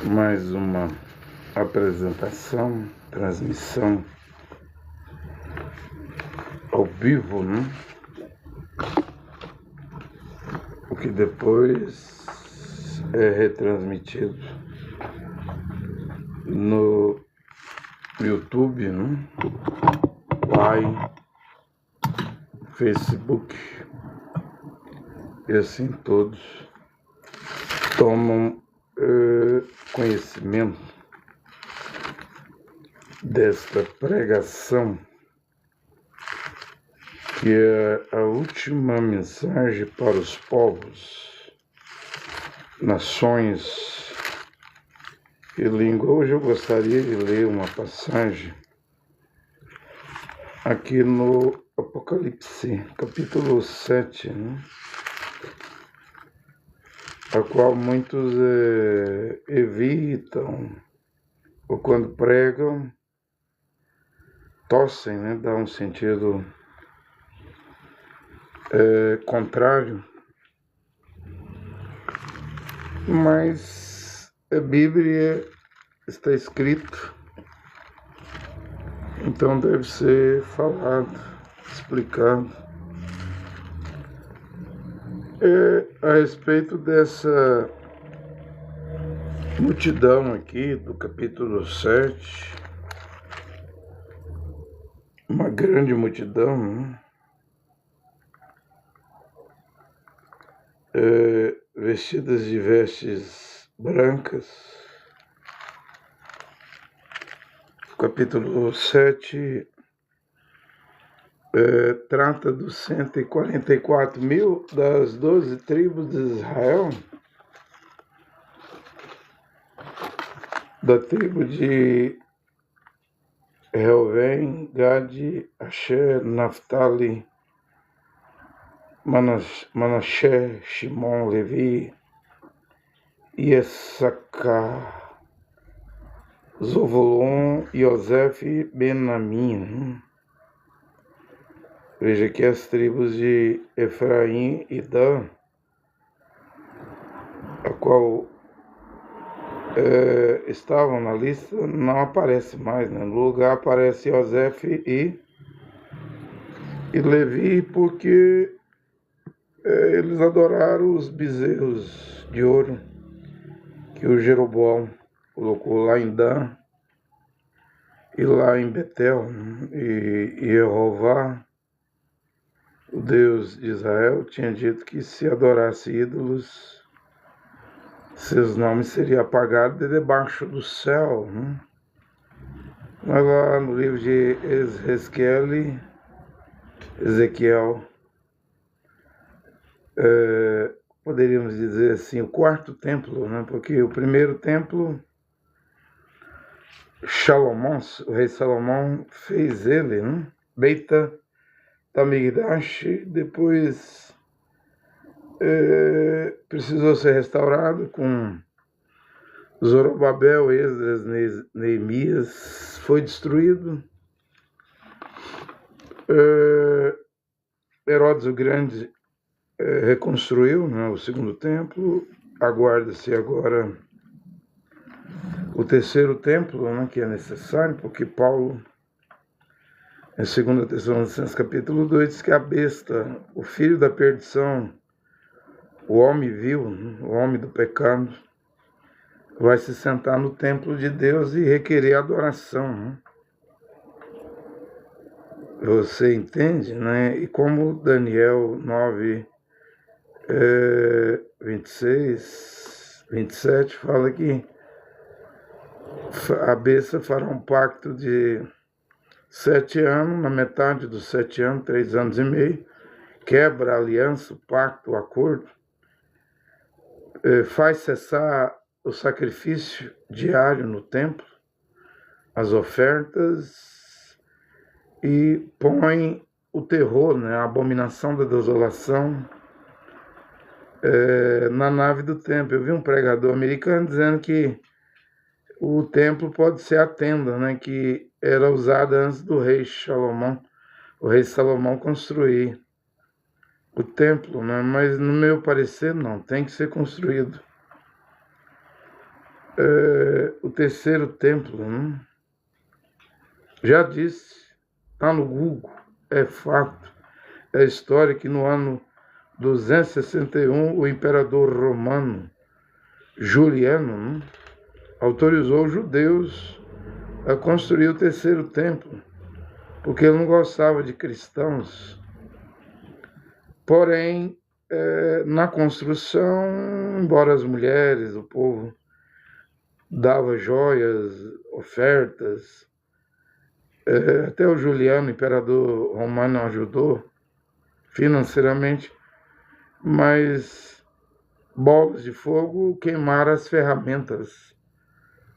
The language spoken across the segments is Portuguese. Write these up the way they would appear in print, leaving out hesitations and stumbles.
Mais uma apresentação, transmissão ao vivo, né? O que depois é retransmitido no YouTube, né? Line, Facebook, e assim todos tomam conhecimento desta pregação, que é a última mensagem para os povos, nações e língua. Hoje eu gostaria de ler uma passagem aqui no Apocalipse, capítulo 7, né? A qual muitos evitam, ou quando pregam, tossem, né? Dá um sentido contrário. Mas a Bíblia está escrito, então deve ser falado, explicado. A respeito dessa multidão aqui do capítulo 7, uma grande multidão, né? Vestidas de vestes brancas. O capítulo 7 trata dos 144 mil das 12 tribos de Israel, da tribo de Reuven, Gade, Asher, Naftali, Manassés, Shimon, Levi, Issachar, Zovulon, Yosef e Benjamim. Veja que as tribos de Efraim e Dan, a qual estavam na lista, não aparece mais, né? No lugar aparece Yosef e Levi, porque eles adoraram os bezerros de ouro que o Jeroboão colocou lá em Dan e lá em Betel, né? E Jeová, o Deus de Israel, tinha dito que se adorasse ídolos, seus nomes seriam apagados de debaixo do céu, né? Mas lá no livro de Ezequiel, poderíamos dizer assim, o quarto templo, né? Porque o primeiro templo, o rei Salomão fez ele, né? Beita Tamigdash, depois precisou ser restaurado com Zorobabel, Esdras, Neemias, foi destruído. Herodes o Grande reconstruiu, né, o segundo templo. Aguarda-se agora o terceiro templo, né, que é necessário, porque Paulo, em 2 Tessalonicenses capítulo 2, diz que a besta, o filho da perdição, o homem vil, o homem do pecado, vai se sentar no templo de Deus e requerer adoração, né? Você entende, né? E como Daniel 9, 26, 27 fala que a besta fará um pacto de 7 anos, na metade dos 7 anos, 3 anos e meio, quebra a aliança, o pacto, o acordo, faz cessar o sacrifício diário no templo, as ofertas, e põe o terror, né, a abominação da desolação na nave do templo. Eu vi um pregador americano dizendo que o templo pode ser a tenda, né, que era usada antes do rei Salomão. O rei Salomão construir o templo, né? Mas no meu parecer não, tem que ser construído. O terceiro templo, né? Já disse, está no Google, é fato, é história que no ano 261 o imperador romano Juliano, né, autorizou os judeus a construir o terceiro templo, porque ele não gostava de cristãos. Porém, na construção, embora as mulheres, o povo dava joias, ofertas, até o Juliano, imperador romano, ajudou financeiramente, mas bolas de fogo queimaram as ferramentas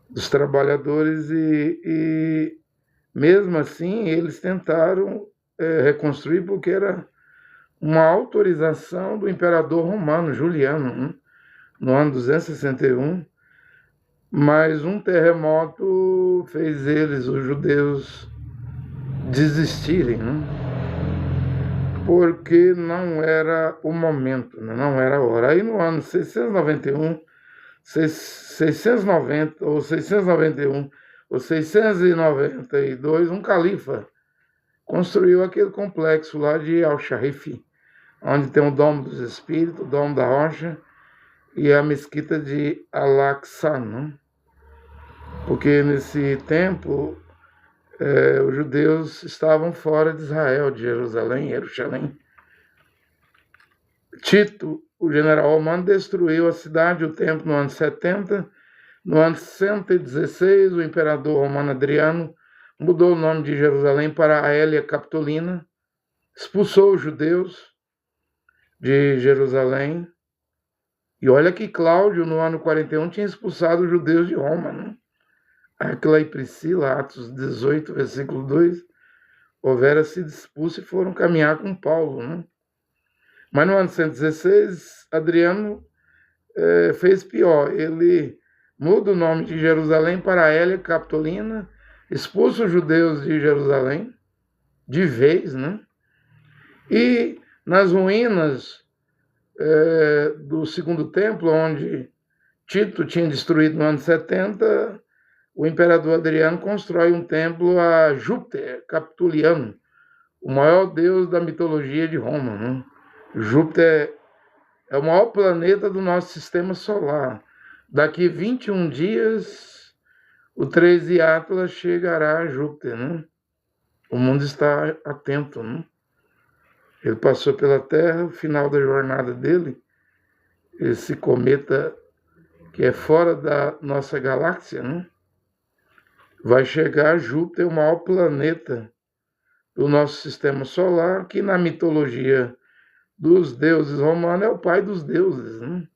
dos trabalhadores e mesmo assim eles tentaram reconstruir porque era uma autorização do imperador romano Juliano, no ano 261, mas um terremoto fez eles, os judeus, desistirem, né? Porque não era o momento, né? Não era a hora. Aí no ano 691, 690 ou 691 ou 692, um califa construiu aquele complexo lá de Al-Sharif, onde tem o Domo dos Espíritos, o Domo da Rocha e a mesquita de Al-Aqsa, né? Porque nesse tempo os judeus estavam fora de Israel, de Jerusalém. Tito, o general romano, destruiu a cidade e o templo no ano 70. No ano 116, o imperador romano Adriano mudou o nome de Jerusalém para Aélia Capitolina, expulsou os judeus de Jerusalém. E olha que Cláudio, no ano 41, tinha expulsado os judeus de Roma, né? Aquila e Priscila, Atos 18, versículo 2, houvera sido expulsos e foram caminhar com Paulo, né? Mas no ano 116, Adriano fez pior. Ele muda o nome de Jerusalém para Aélia Capitolina, expulsa os judeus de Jerusalém, de vez, né? E nas ruínas do segundo templo, onde Tito tinha destruído no ano 70, o imperador Adriano constrói um templo a Júpiter Capitoliano, o maior deus da mitologia de Roma, né? Júpiter é o maior planeta do nosso sistema solar. Daqui 21 dias, o 13 Atlas chegará a Júpiter, né? O mundo está atento, né? Ele passou pela Terra, o final da jornada dele, esse cometa que é fora da nossa galáxia, né? Vai chegar a Júpiter, o maior planeta do nosso sistema solar, que na mitologia dos deuses romanos é o pai dos deuses, né?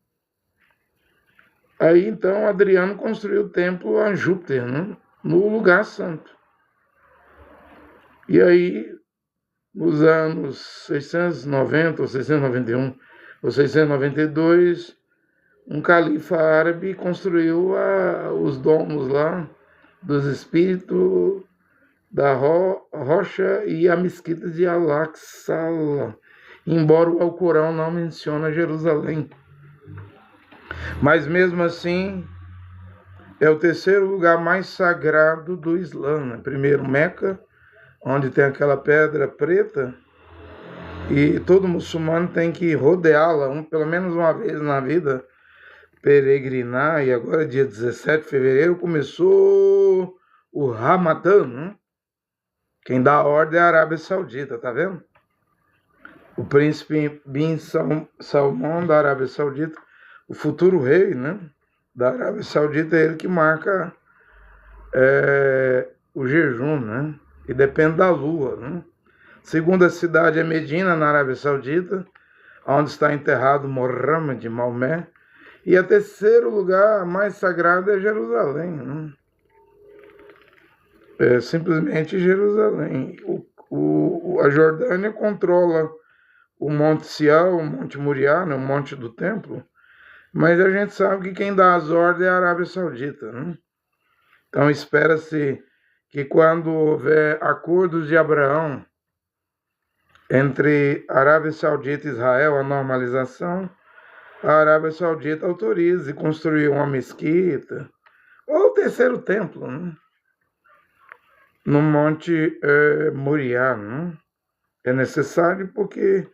Aí então Adriano construiu o templo a Júpiter, né? No lugar santo. E aí, nos anos 690 ou 691 ou 692, um califa árabe construiu os domos lá dos espíritos da rocha e a mesquita de Al-Aqsa, embora o Alcorão não mencione Jerusalém. Mas mesmo assim, é o terceiro lugar mais sagrado do Islã, né? Primeiro Meca, onde tem aquela pedra preta, e todo muçulmano tem que rodeá-la pelo menos uma vez na vida, peregrinar. E agora, dia 17 de fevereiro, começou o Ramadã, né? Quem dá a ordem é a Arábia Saudita, tá vendo? O príncipe Bin Salman da Arábia Saudita, o futuro rei, né, da Arábia Saudita, é ele que marca o jejum, né? E depende da lua, né? Segunda cidade é Medina, na Arábia Saudita, onde está enterrado Mohammed, Maomé. E a terceiro lugar mais sagrado é Jerusalém, né? É simplesmente Jerusalém. A Jordânia controla o Monte Sião, o Monte Moriá, né, o Monte do Templo, mas a gente sabe que quem dá as ordens é a Arábia Saudita, né? Então espera-se que quando houver acordos de Abraão entre Arábia Saudita e Israel, a normalização, a Arábia Saudita autoriza e construir uma mesquita, ou o terceiro templo, né? No Monte Moriá. Né? É necessário porque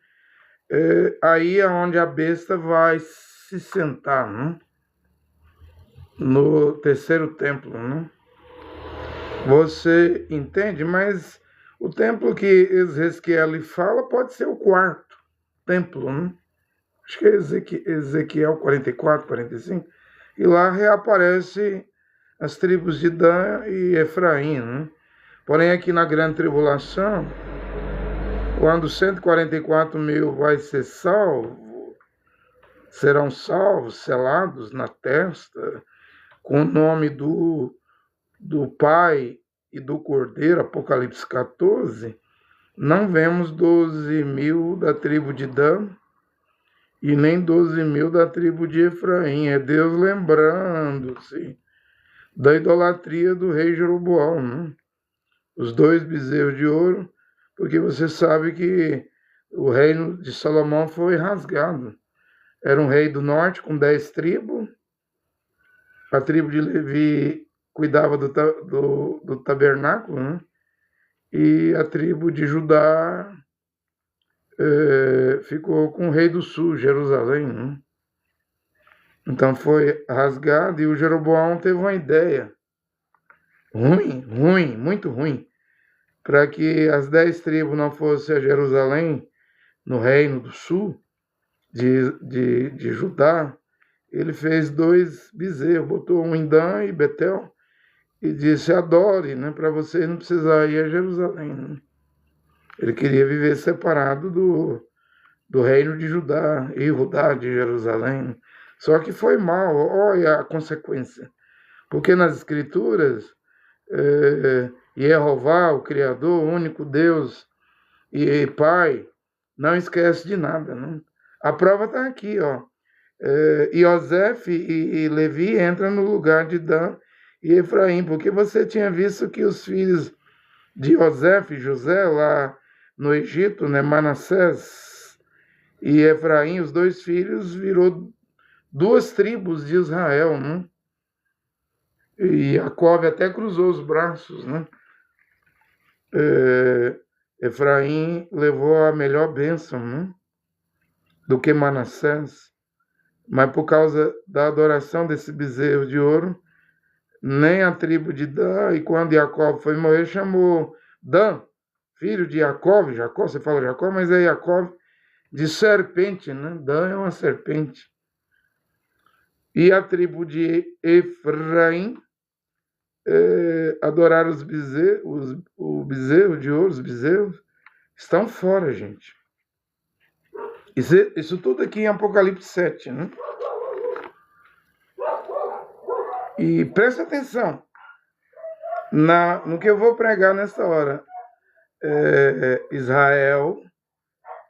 aí é onde a besta vai se sentar, né? No terceiro templo. Né? Você entende? Mas o templo que Ezequiel fala pode ser o quarto templo, né? Acho que é Ezequiel 44, 45. E lá reaparece as tribos de Dan e Efraim. Né? Porém, aqui na grande tribulação, quando 144 mil vai ser salvo, serão salvos, selados na testa, com o nome do Pai e do Cordeiro, Apocalipse 14, não vemos 12 mil da tribo de Dan e nem 12 mil da tribo de Efraim. É Deus lembrando-se da idolatria do rei Jeroboão, né? Os 2 bezerros de ouro, porque você sabe que o reino de Salomão foi rasgado. Era um rei do norte com 10 tribos, a tribo de Levi cuidava do tabernáculo, né? E a tribo de Judá ficou com o rei do sul, Jerusalém. Né? Então foi rasgado e o Jeroboão teve uma ideia ruim, muito ruim, para que as 10 tribos não fossem a Jerusalém, no reino do sul de Judá. Ele fez 2 bezerros, botou um em Dan e Betel, e disse: adore, né, para você não precisar ir a Jerusalém. Né? Ele queria viver separado do reino de Judá, e Judá de Jerusalém. Só que foi mal, olha a consequência. Porque nas Escrituras, Jeová, o Criador, o único Deus e Pai, não esquece de nada. Né? A prova está aqui, ó. Iosef e Levi entram no lugar de Dan e Efraim, porque você tinha visto que os filhos de Iosef, José, lá no Egito, né, Manassés e Efraim, os 2 filhos, virou 2 tribos de Israel, né? E Jacob até cruzou os braços, né? Efraim levou a melhor bênção, né? Do que Manassés. Mas por causa da adoração desse bezerro de ouro, nem a tribo de Dan, e quando Jacob foi morrer, chamou Dan, filho de Jacó, você fala Jacó, mas é Jacob, de serpente, né? Dan é uma serpente. E a tribo de Efraim adoraram os bezerros, o bezerro de ouro, os bezerros, estão fora, gente. Isso tudo aqui em Apocalipse 7, né? E presta atenção no que eu vou pregar nessa hora. Israel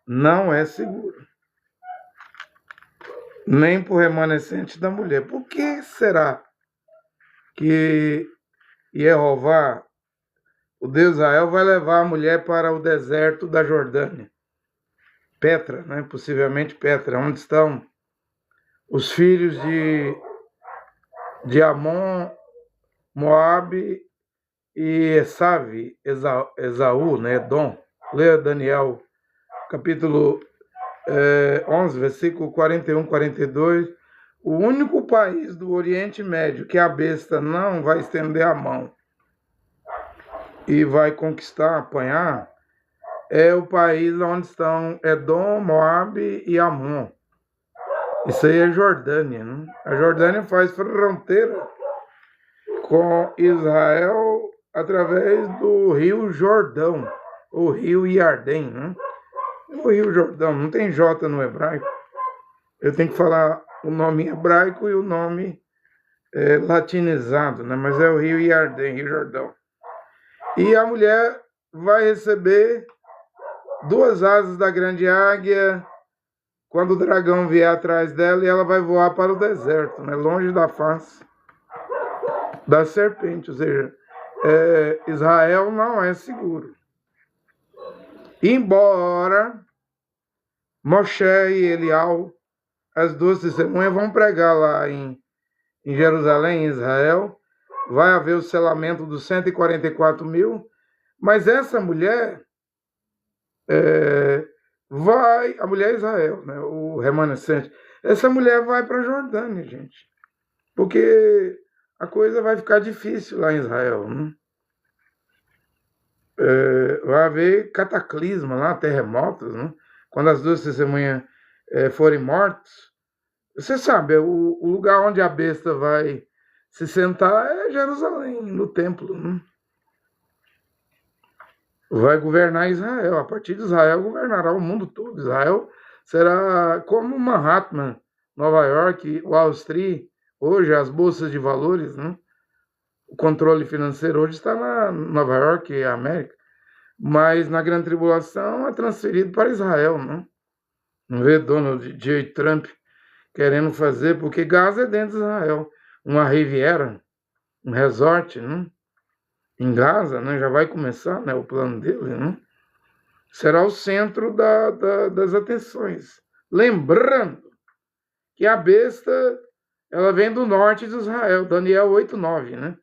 não é seguro, nem para o remanescente da mulher. Por que será que Jeová, o Deus Israel, vai levar a mulher para o deserto da Jordânia? Petra, né? Possivelmente Petra, onde estão os filhos de Amon, Moabe e Esaú, né? Edom. Leia Daniel, capítulo 11, versículo 41, 42. O único país do Oriente Médio que a besta não vai estender a mão e vai conquistar, apanhar, é o país onde estão Edom, Moabe e Amon. Isso aí é Jordânia, né? A Jordânia faz fronteira com Israel através do rio Jordão, ou rio Iardém, né? O rio Jordão, não tem J no hebraico. Eu tenho que falar o nome hebraico e o nome latinizado, né? Mas é o rio Iardém, rio Jordão. E a mulher vai receber 2 asas da grande águia quando o dragão vier atrás dela, e ela vai voar para o deserto, né? Longe da face da serpente. Ou seja, Israel não é seguro. Embora Moshe e Elial, as duas testemunhas, vão pregar lá em Jerusalém, em Israel, vai haver o selamento dos 144 mil, mas essa mulher a mulher é Israel, né, o remanescente, essa mulher vai para a Jordânia, gente, porque a coisa vai ficar difícil lá em Israel, né? Vai haver cataclisma lá, terremotos, né? Quando as duas testemunhas forem mortas. Você sabe, o lugar onde a besta vai se sentar é Jerusalém, no templo, né? Vai governar Israel. A partir de Israel governará o mundo todo. Israel será como Manhattan, Nova York, Wall Street, hoje as bolsas de valores, né? O controle financeiro hoje está na Nova York e América, mas na grande tribulação é transferido para Israel, né? Não vê Donald J. Trump querendo fazer, porque Gaza é dentro de Israel, uma Riviera, um resort, né? Em Gaza, né? Já vai começar, né? O plano dele, né? Será o centro das atenções. Lembrando que a besta ela vem do norte de Israel, Daniel 8:9, né?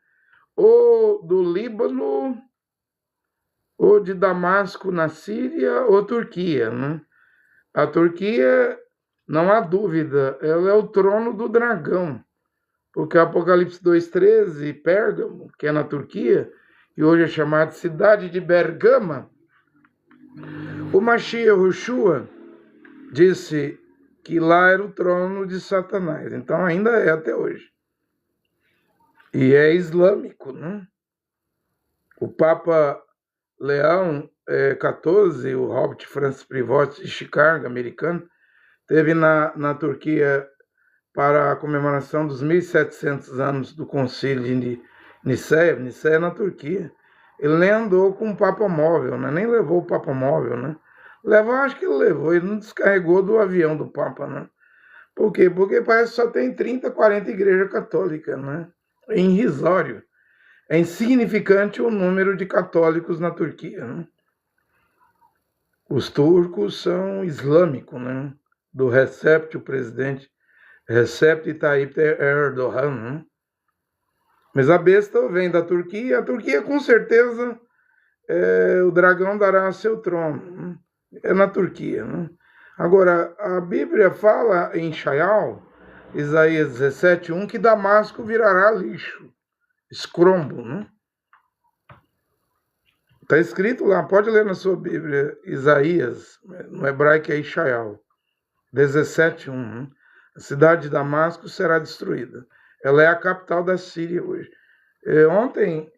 Ou do Líbano, ou de Damasco na Síria, ou Turquia, né? A Turquia, não há dúvida, ela é o trono do dragão, porque Apocalipse 2:13, Pérgamo, que é na Turquia, e hoje é chamada cidade de Bergama, o Mashiach Yoshua disse que lá era o trono de Satanás, então ainda é até hoje. E é islâmico, né? O Papa Leão XIV, o Robert Francis Prevost de Chicago, americano, esteve na Turquia para a comemoração dos 1.700 anos do Concílio de Nicéia na Turquia. Ele nem andou com o Papa Móvel, né? Nem levou o Papa Móvel, né? Acho que ele levou, ele não descarregou do avião do Papa, né? Por quê? Porque parece que só tem 30, 40 igrejas católicas, né? É irrisório. É insignificante o número de católicos na Turquia, né? Os turcos são islâmicos, né? Do Recep, o presidente Recep Tayyip Erdogan, né? Mas a besta vem da Turquia. A Turquia, com certeza, o dragão dará seu trono, né? É na Turquia, né? Agora, a Bíblia fala em Shaial, Isaías 17:1, que Damasco virará lixo, escrombo, né? Está escrito lá, pode ler na sua Bíblia, Isaías, no hebraico é Ishaial, 17:1. Né? A cidade de Damasco será destruída. Ela é a capital da Síria hoje. Ontem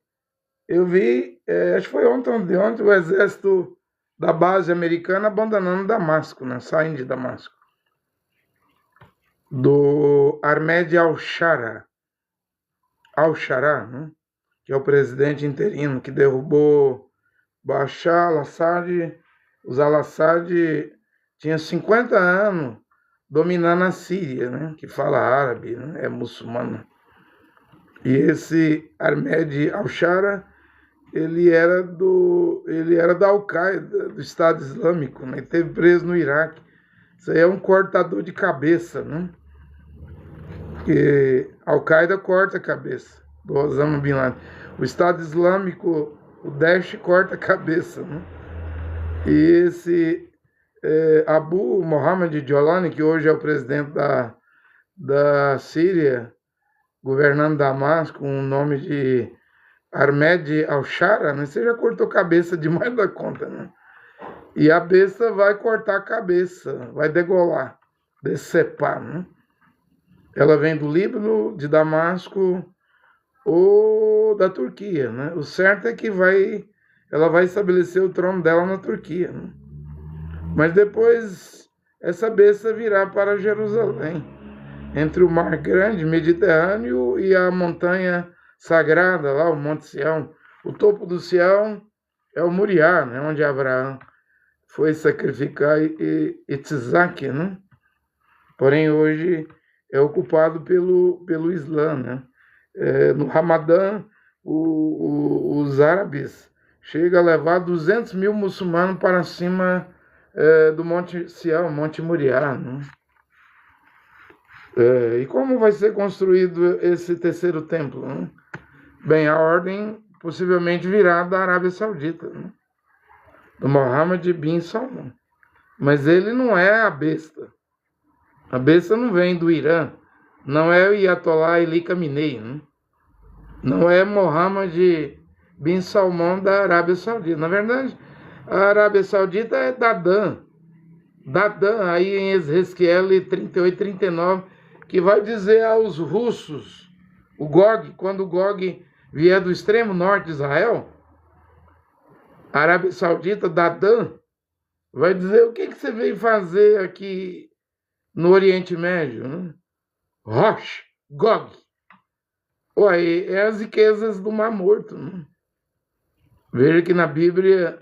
eu vi, acho que foi ontem, o exército da base americana abandonando Damasco, né? Saindo de Damasco. Do Ahmed al-Shara, né? Que é o presidente interino que derrubou Bashar al-Assad. Os al-Assad tinha 50 anos dominando a Síria, né? Que fala árabe, né? É muçulmano. E esse Ahmed al-Shara, ele era da Al-Qaeda, do Estado Islâmico, né? Ele esteve preso no Iraque. Isso aí é um cortador de cabeça, né? Porque Al-Qaeda corta a cabeça do Osama Bin Laden. O Estado Islâmico, o Daesh, corta a cabeça, né? E esse Abu Mohammed Jolani, que hoje é o presidente da Síria, governando Damasco, com o nome de Ahmed al-Shara, né? Você já cortou cabeça demais da conta, né? E a besta vai cortar a cabeça, vai degolar, decepar, né? Ela vem do Líbano, de Damasco ou da Turquia, né? O certo é que ela vai estabelecer o trono dela na Turquia, né? Mas depois essa besta virá para Jerusalém, entre o Mar Grande, Mediterrâneo, e a montanha sagrada lá, o Monte Sião. O topo do Sião é o Moriá, né? Onde Abraão foi sacrificar Isaac, né? Porém hoje é ocupado pelo Islã, né? No Ramadã, os árabes chega a levar 200 mil muçulmanos para cima do Monte Sião, Monte Moriá. Né? E como vai ser construído esse terceiro templo? Né? Bem, a ordem possivelmente virá da Arábia Saudita, né? Do Mohammed bin Salman. Mas ele não é a besta. A besta não vem do Irã. Não é o Ayatollah Ali Khamenei. Né? Não é Mohammed bin Salman da Arábia Saudita. Na verdade, a Arábia Saudita é Dadan. Dadan, aí em Ezequiel 38, 39, que vai dizer aos russos, o Gog, quando o Gog vier do extremo norte de Israel, a Arábia Saudita, Dadan, vai dizer: o que você veio fazer aqui no Oriente Médio? Né? Rosh, Gog. Ué, é as riquezas do Mar Morto. Né? Veja que na Bíblia,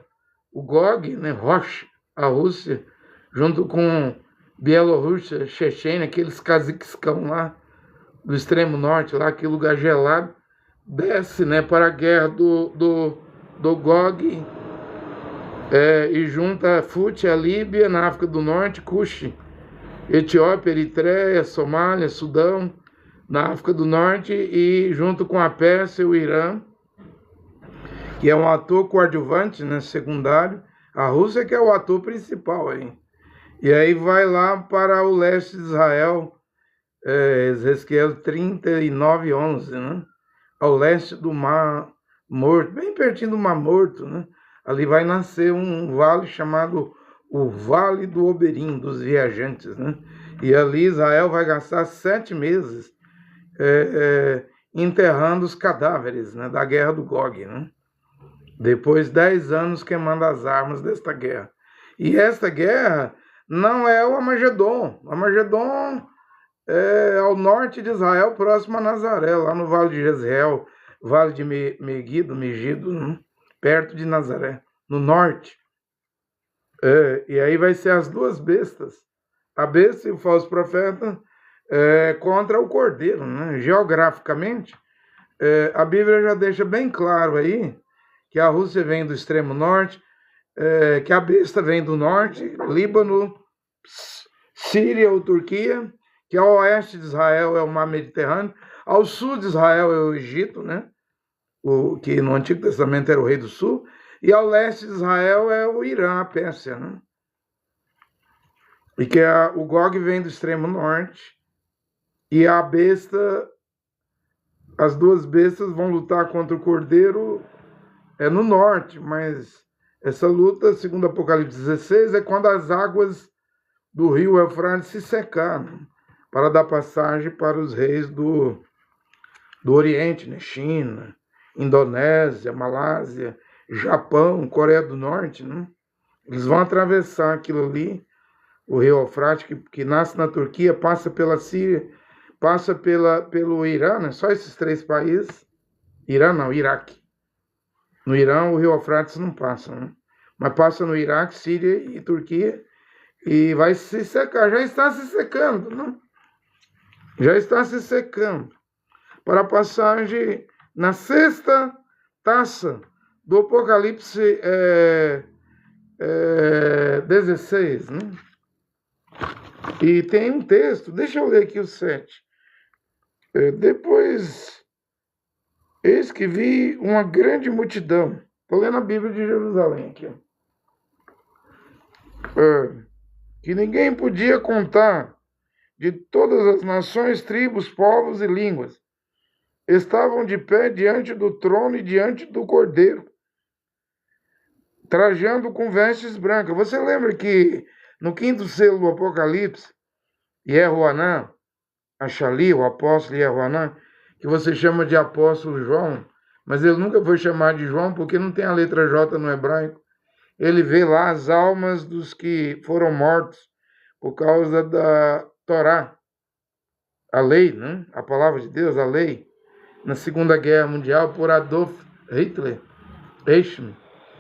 o Gog, né, Rosh, a Rússia, junto com Bielorrússia, Chechênia, aqueles caziquiscão lá do extremo norte, lá, aquele lugar gelado, desce, né, para a guerra do Gog, e junta Fut, a Líbia, na África do Norte, Cuxi, Etiópia, Eritreia, Somália, Sudão, na África do Norte, e junto com a Pérsia e o Irã, que é um ator coadjuvante, né, secundário. A Rússia que é o ator principal aí. E aí vai lá para o leste de Israel, Ezequiel 39, 11, né? Ao leste do Mar Morto, bem pertinho do Mar Morto, né? Ali vai nascer um vale chamado o Vale do Oberim, dos viajantes, né? E ali Israel vai gastar 7 meses enterrando os cadáveres, né, da guerra do Gog, né? Depois 10 anos queimando as armas desta guerra. E esta guerra não é o Armagedon. O Armagedon é ao norte de Israel, próximo a Nazaré, lá no Vale de Jezreel, Vale de Megido, né? Perto de Nazaré, no norte. E aí vai ser as duas bestas, a besta e o falso profeta, contra o cordeiro. Né? Geograficamente, a Bíblia já deixa bem claro aí que a Rússia vem do extremo norte, que a besta vem do norte, Líbano, Síria ou Turquia, que ao oeste de Israel é o mar Mediterrâneo, ao sul de Israel é o Egito, né? Que no Antigo Testamento era o rei do sul, e ao leste de Israel é o Irã, a Pérsia, né? E que o Gog vem do extremo norte, e a besta, as duas bestas vão lutar contra o cordeiro no norte, mas essa luta, segundo Apocalipse 16, é quando as águas do rio Eufrates se secaram, para dar passagem para os reis do Oriente, né? China, Indonésia, Malásia, Japão, Coreia do Norte, né? Eles vão atravessar aquilo ali, o rio Eufrates, que nasce na Turquia, passa pela Síria, passa pelo Irã, né? Só esses 3 países. Irã não, Iraque. No Irã, o rio Eufrates não passa, né? Mas passa no Iraque, Síria e Turquia, e vai se secar. Já está se secando, né? Já está se secando. Para a passagem na 6ª taça do Apocalipse 16, né? E tem um texto, deixa eu ler aqui o 7. Depois... Eis que vi uma grande multidão. Estou lendo a Bíblia de Jerusalém aqui. Que ninguém podia contar, de todas as nações, tribos, povos e línguas. Estavam de pé diante do trono e diante do cordeiro, trajando com vestes brancas. Você lembra que no 5º selo do Apocalipse, Yehoanã, Achali, o apóstolo Yehoanã, que você chama de apóstolo João, mas ele nunca foi chamado de João porque não tem a letra J no hebraico. Ele vê lá as almas dos que foram mortos por causa da Torá, a lei, né? A palavra de Deus, a lei, na Segunda Guerra Mundial, por Adolf Hitler, Eichmann,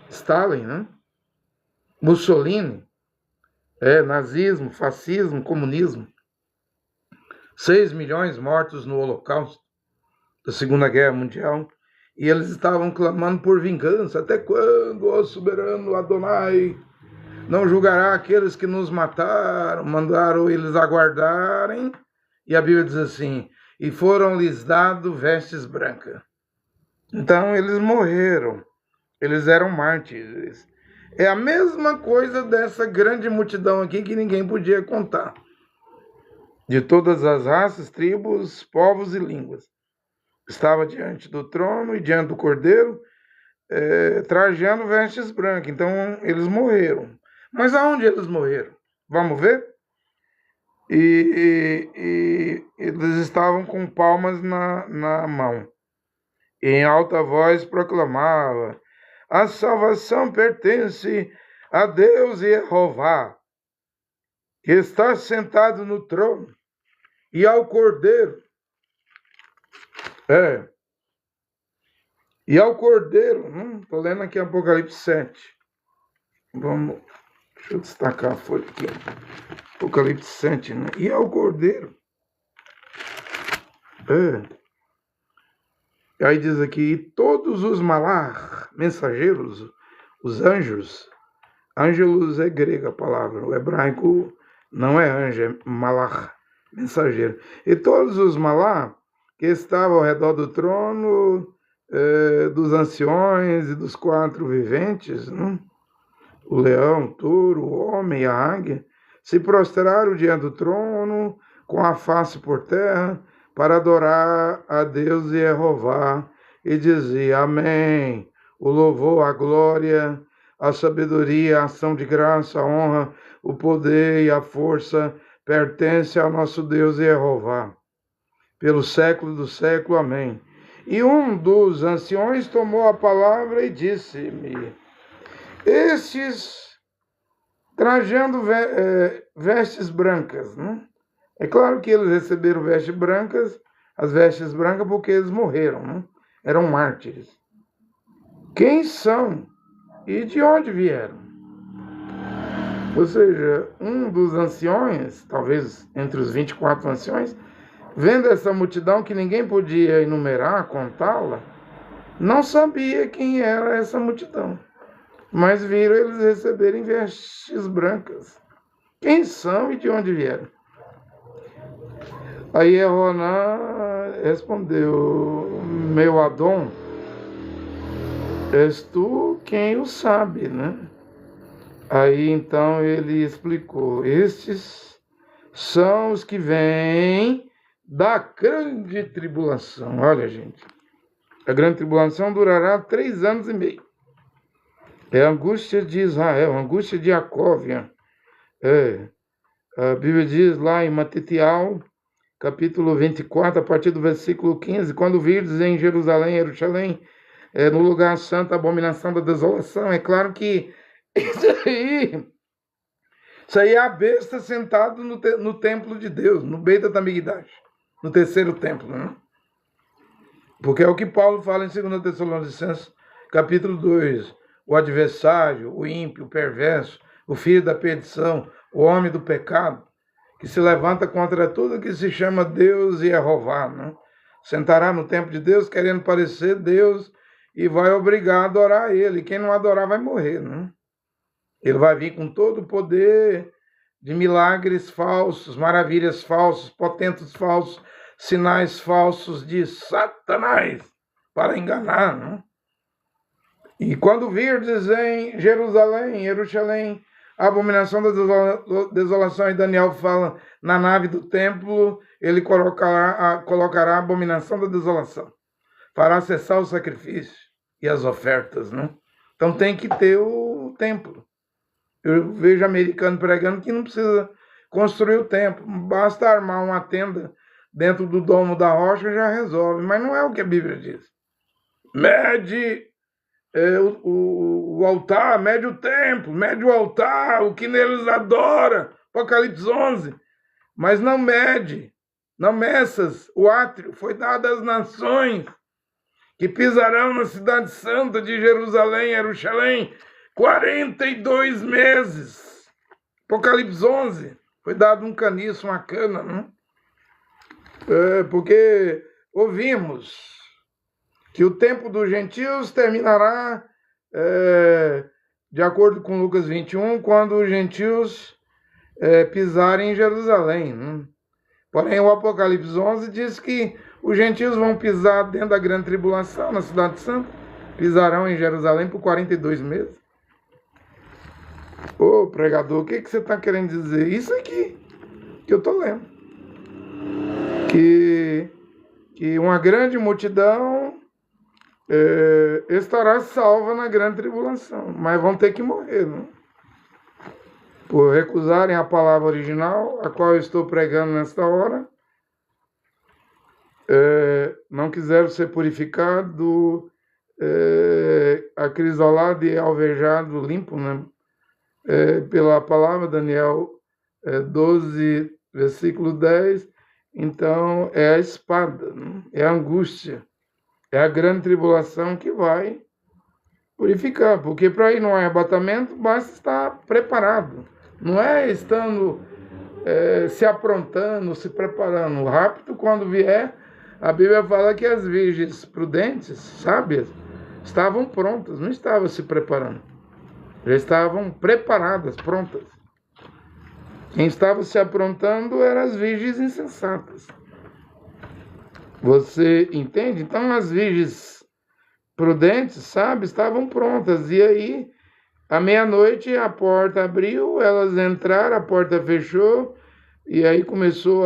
Stalin, né? Mussolini, nazismo, fascismo, comunismo. 6 milhões mortos no Holocausto da Segunda Guerra Mundial. e eles estavam clamando por vingança. Até quando, ó soberano Adonai, não julgará aqueles que nos mataram? Mandaram eles aguardarem, e a Bíblia diz assim, e foram-lhes dados vestes brancas. Então eles morreram, eles eram mártires. É a mesma coisa dessa grande multidão aqui que ninguém podia contar. De todas as raças, tribos, povos e línguas. Estava diante do trono e diante do cordeiro, trajando vestes brancas. Então eles morreram. Mas aonde eles morreram? Vamos ver? E eles estavam com palmas na mão. E em alta voz proclamava: a salvação pertence a Deus e Jeová, que está sentado no trono, e ao Cordeiro. E ao Cordeiro. Estou lendo aqui Apocalipse 7. Deixa eu destacar a folha aqui. Apocalipse 7, né? E ao Cordeiro. Aí diz aqui, todos os mensageiros, os anjos. Ângelos é grega a palavra, o hebraico não é anjo, é malach, mensageiro. E todos os malach que estavam ao redor do trono, dos anciões e dos 4 viventes, né? O leão, o touro, o homem e a águia, se prostraram diante do trono com a face por terra para adorar a Deus e Jeová e dizer amém, o louvor, a glória, a sabedoria, a ação de graça, a honra, o poder e a força pertence ao nosso Deus e Jeová, pelo século do século, amém. E um dos anciões tomou a palavra e disse-me, estes trajando vestes brancas, né? É claro que eles receberam vestes brancas, as vestes brancas porque eles morreram, né? Eram mártires. Quem são e de onde vieram? Ou seja, um dos anciões, talvez entre os 24 anciões, vendo essa multidão que ninguém podia enumerar, contá-la, não sabia quem era essa multidão, mas viram eles receberem vestes brancas. Quem são e de onde vieram? Aí Eroná respondeu, meu Adão, és tu quem o sabe, né? Aí então ele explicou, estes são os que vêm da grande tribulação. Olha, gente, a grande tribulação durará 3 anos e meio. É a angústia de Israel, a angústia de Jacóvia. A Bíblia diz lá em Matitial, capítulo 24, a partir do versículo 15, quando virdes em Jerusalém, no lugar santo, a abominação da desolação. É claro que isso aí é a besta sentada no templo de Deus, no Beit HaMikdash, no terceiro templo, né? Porque é o que Paulo fala em 2 Tessalonicenses, capítulo 2, o adversário, o ímpio, o perverso, o filho da perdição, o homem do pecado, que se levanta contra tudo que se chama Deus e Jeová, né? Sentará no templo de Deus querendo parecer Deus e vai obrigar a adorar ele. Quem não adorar vai morrer, né? Ele vai vir com todo o poder de milagres falsos, maravilhas falsas, potentos falsos, sinais falsos de Satanás para enganar, né? E quando virdes em Jerusalém, a abominação da desolação, e Daniel fala, na nave do templo, ele colocará a abominação da desolação. Fará cessar o sacrifício e as ofertas, né? Então tem que ter o templo. Eu vejo americano pregando que não precisa construir o templo. Basta armar uma tenda dentro do domo da rocha, já resolve. Mas não é o que a Bíblia diz. Mede o altar, mede o templo, mede o altar, o que neles adora, Apocalipse 11, mas não mede, não meças, o átrio foi dado às nações, que pisarão na cidade santa de Jerusalém, 42 meses, Apocalipse 11, foi dado um caniço, uma cana, né? Porque ouvimos que o tempo dos gentios terminará, de acordo com Lucas 21, quando os gentios pisarem em Jerusalém. Né? Porém, o Apocalipse 11 diz que os gentios vão pisar dentro da grande tribulação, na cidade santa, pisarão em Jerusalém por 42 meses. Ô, pregador, o que você está querendo dizer? Isso aqui que eu estou lendo. Que uma grande multidão estará salva na grande tribulação, mas vão ter que morrer, né? Por recusarem a palavra original, a qual eu estou pregando nesta hora, não quiseram ser purificados, acrisolado e alvejado, limpo, né? Pela palavra, Daniel 12, versículo 10, então é a espada, né? É a angústia, é a grande tribulação que vai purificar, porque para ir no arrebatamento basta estar preparado, não é estando se aprontando, se preparando. O rapto, quando vier, a Bíblia fala que as virgens prudentes, sábias, estavam prontas, não estavam se preparando, já estavam preparadas, prontas. Quem estava se aprontando eram as virgens insensatas. Você entende? Então as virgens prudentes, sabe, estavam prontas. E aí, à meia-noite, a porta abriu, elas entraram, a porta fechou, e aí começou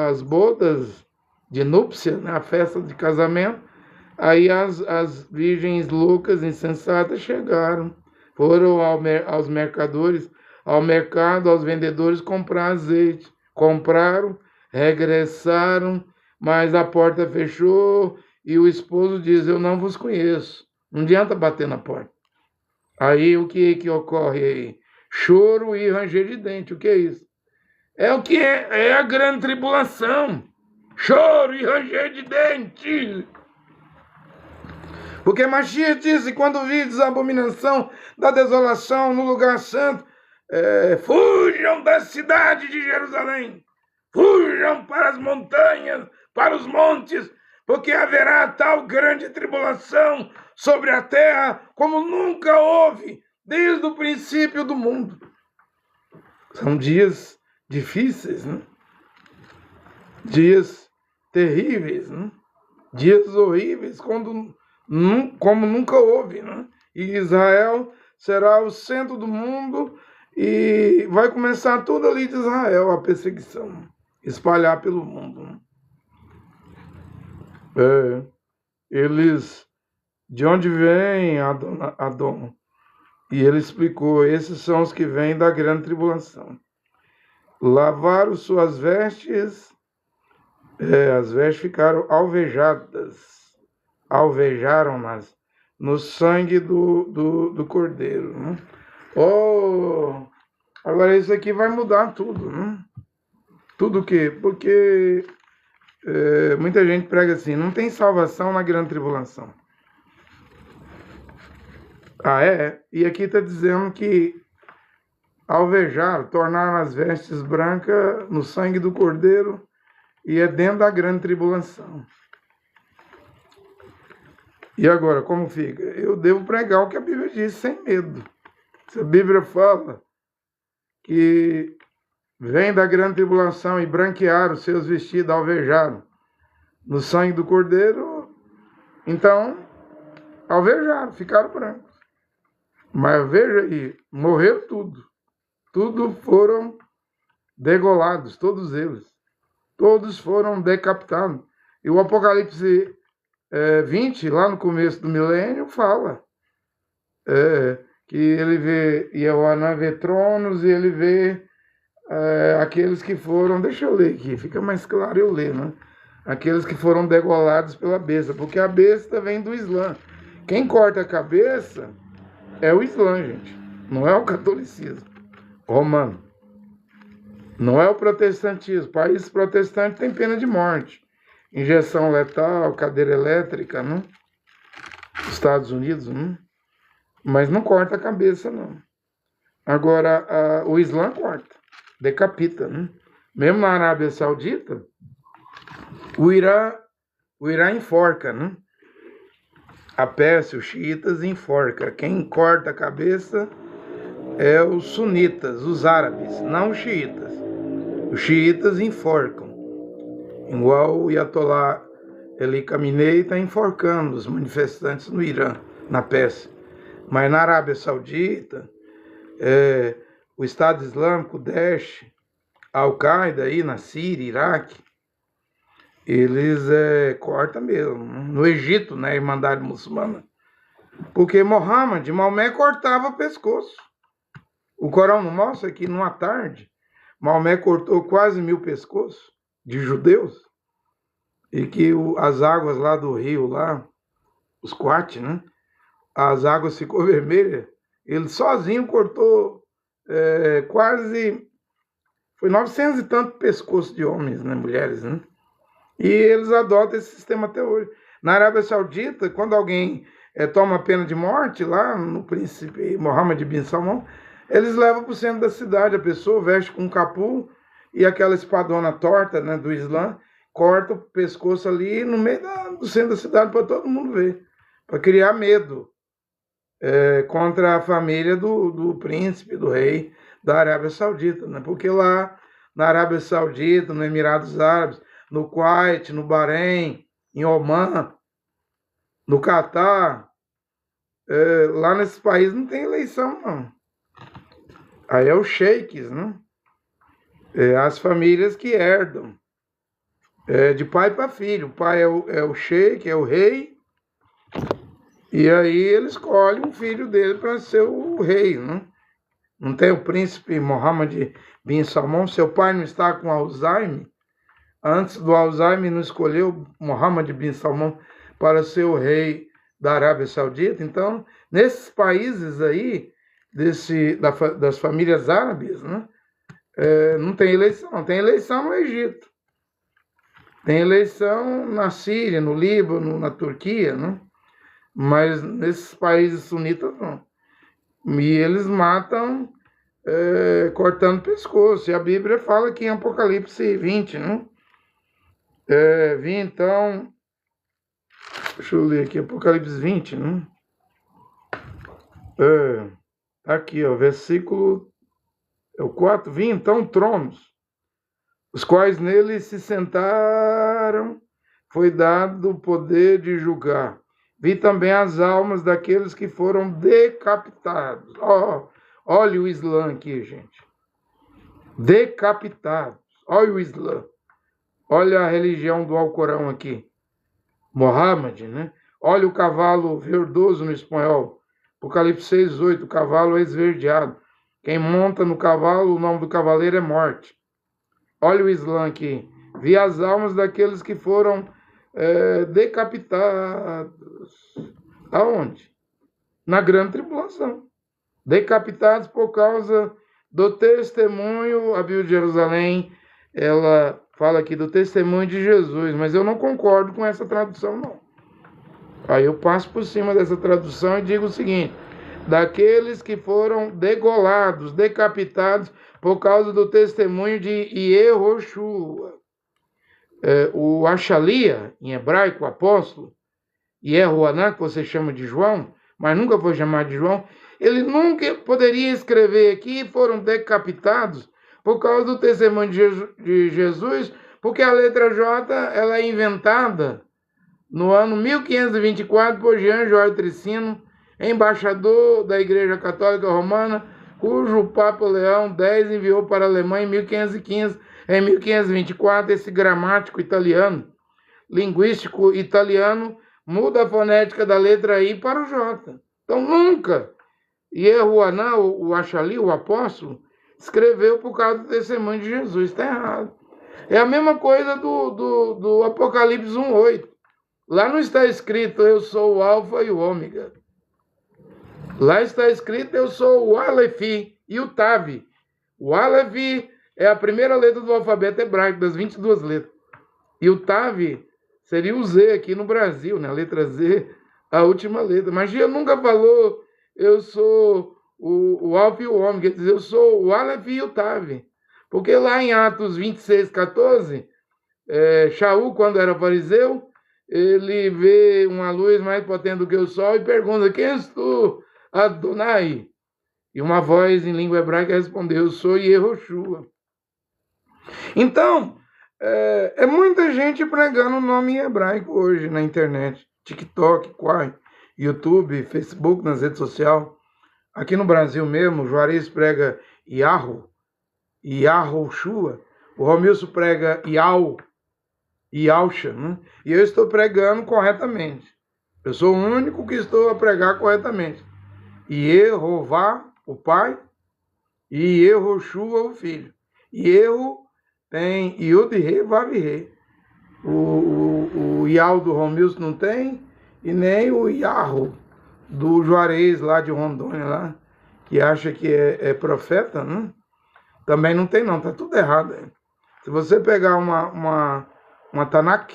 as bodas de núpcia, né, a festa de casamento. Aí as virgens loucas, insensatas, chegaram, foram aos mercadores, ao mercado, aos vendedores comprar azeite. Compraram, regressaram, mas a porta fechou e o esposo diz: eu não vos conheço. Não adianta bater na porta. Aí o que ocorre aí? Choro e ranger de dente. O que é isso? É o que é a grande tribulação. Choro e ranger de dente. Porque Mashiach disse: quando vides a abominação da desolação no lugar santo, fujam da cidade de Jerusalém, fujam para as montanhas, para os montes, porque haverá tal grande tribulação sobre a terra como nunca houve desde o princípio do mundo. São dias difíceis, né? Dias terríveis, né? Dias horríveis, como nunca houve, né? E Israel será o centro do mundo e vai começar tudo ali de Israel, a perseguição, espalhar pelo mundo, né? Eles, de onde vem Adão? E ele explicou: esses são os que vêm da grande tribulação. Lavaram suas vestes, as vestes ficaram alvejaram-nas no sangue do cordeiro, né? Agora isso aqui vai mudar tudo, né? Tudo o quê? Porque muita gente prega assim: não tem salvação na grande tribulação. E aqui está dizendo que alvejaram, tornaram as vestes brancas no sangue do cordeiro, e é dentro da grande tribulação. E agora, como fica? Eu devo pregar o que a Bíblia diz, sem medo. Se a Bíblia fala que vem da grande tribulação e branquearam seus vestidos, alvejaram no sangue do cordeiro, então alvejaram, ficaram brancos. Mas veja aí, morreu tudo. Tudo foram degolados, todos eles. Todos foram decapitados. E o Apocalipse 20, lá no começo do milênio, fala que ele vê, Ioanã vê tronos e ele vê aqueles que foram, deixa eu ler aqui, fica mais claro eu ler, né? Aqueles que foram degolados pela besta, porque a besta vem do Islã. Quem corta a cabeça é o Islã, gente, não é o catolicismo romano, não é o protestantismo. País protestante tem pena de morte, injeção letal, cadeira elétrica, né? Estados Unidos, né? Mas não corta a cabeça, não. Agora, o Islã corta, decapita, né? Mesmo na Arábia Saudita, o Irã enforca, né? a Pérsia, os xiitas, enforca. Quem corta a cabeça é os sunitas, os árabes, não os xiitas. Os xiitas enforcam. Igual o Ayatollah Ali Khamenei está enforcando os manifestantes no Irã, na Pérsia. Mas na Arábia Saudita, o Estado Islâmico, o Daesh, a Al-Qaeda aí na Síria, Iraque, eles cortam mesmo. No Egito, na Irmandade Muçulmana. Porque Maomé cortava o pescoço. O Corão não mostra que numa tarde, Maomé cortou quase 1000 pescoços de judeus. E que as águas lá do rio, lá, os Quat, né? As águas ficou vermelhas. Ele sozinho cortou quase... Foi 900 e tantos pescoços de homens, né? Mulheres, né? E eles adotam esse sistema até hoje. Na Arábia Saudita, quando alguém toma pena de morte, lá no príncipe Mohammed bin Salman, eles levam para o centro da cidade. A pessoa veste com um capuz e aquela espadona torta, né, do Islã, corta o pescoço ali no meio do centro da cidade para todo mundo ver. Para criar medo contra a família do príncipe, do rei da Arábia Saudita. Né? Porque lá na Arábia Saudita, no Emirados Árabes, no Kuwait, no Bahrein, em Omã, no Catar, lá nesses países não tem eleição, não. Aí é os sheiks, né? As famílias que herdam. De pai para filho. O pai é o sheik, é o rei, e aí ele escolhe um filho dele para ser o rei, né? Não tem o príncipe Mohammed bin Salman, seu pai não está com Alzheimer. Antes do Alzheimer, não escolheu Mohammed bin Salman para ser o rei da Arábia Saudita. Então, nesses países aí, das famílias árabes, né, não tem eleição. Tem eleição no Egito. Tem eleição na Síria, no Líbano, na Turquia, né? Mas nesses países sunitas, não. E eles matam cortando pescoço. E a Bíblia fala que em Apocalipse 20, né? Então, deixa eu ler aqui, Apocalipse 20, né? Aqui, ó, versículo 4, vi então tronos, os quais nele se sentaram, foi dado o poder de julgar. Vi também as almas daqueles que foram decapitados. Olha o Islã aqui, gente. Decapitados. Olha o Islã. Olha a religião do Alcorão aqui. Mohammed, né? Olha o cavalo verdoso no espanhol. Apocalipse 6:8, o cavalo é esverdeado. Quem monta no cavalo, o nome do cavaleiro é morte. Olha o Islã aqui. Vi as almas daqueles que foram decapitados. Aonde? Na grande tribulação. Decapitados por causa do testemunho. A Bíblia de Jerusalém, ela fala aqui do testemunho de Jesus, mas eu não concordo com essa tradução, não. Aí eu passo por cima dessa tradução e digo o seguinte: daqueles que foram degolados, decapitados por causa do testemunho de Yehoshua. O Achalia, em hebraico, o apóstolo, Yehoaná, que você chama de João, mas nunca foi chamado de João, ele nunca poderia escrever aqui, foram decapitados por causa do testemunho de Jesus, porque a letra J ela é inventada no ano 1524 por Jean Jorge Tricino, embaixador da Igreja Católica Romana, cujo Papa Leão X enviou para a Alemanha em 1515. Em 1524, esse gramático italiano, linguístico italiano, muda a fonética da letra I para o J. Então, nunca Yehoaná, o Achali, o apóstolo, escreveu por causa do testemunho de Jesus. Está errado. É a mesma coisa do Apocalipse 1:8. Lá não está escrito, eu sou o Alfa e o Ômega. Lá está escrito, eu sou o Aleph e o Tav. O Aleph é a primeira letra do alfabeto hebraico, das 22 letras. E o Tav seria o Z aqui no Brasil, né? A letra Z, a última letra. Mas Jesus nunca falou, eu sou o Alfa e o Ômega. Quer dizer, eu sou o Aleph e o Tav. Porque lá em Atos 26:14, Shaul, quando era fariseu, ele vê uma luz mais potente do que o sol e pergunta: quem és tu, Adonai? E uma voz em língua hebraica respondeu: eu sou Yehoshua. Então, é muita gente pregando o nome em hebraico hoje na internet. TikTok, Quai, YouTube, Facebook, nas redes sociais. Aqui no Brasil mesmo, o Juarez prega Yahoshua. O Romilson prega Yausha, né? E eu estou pregando corretamente. Eu sou o único que estou a pregar corretamente. Yehová, o pai, e Yehoshua, o filho. Yehu tem Yud, Re, Vav, Re. O Yau do Romilson não tem, e nem o Yarro do Juarez lá de Rondônia, lá, que acha que é profeta, né? Também não tem não, tá tudo errado aí. Se você pegar uma Tanakh,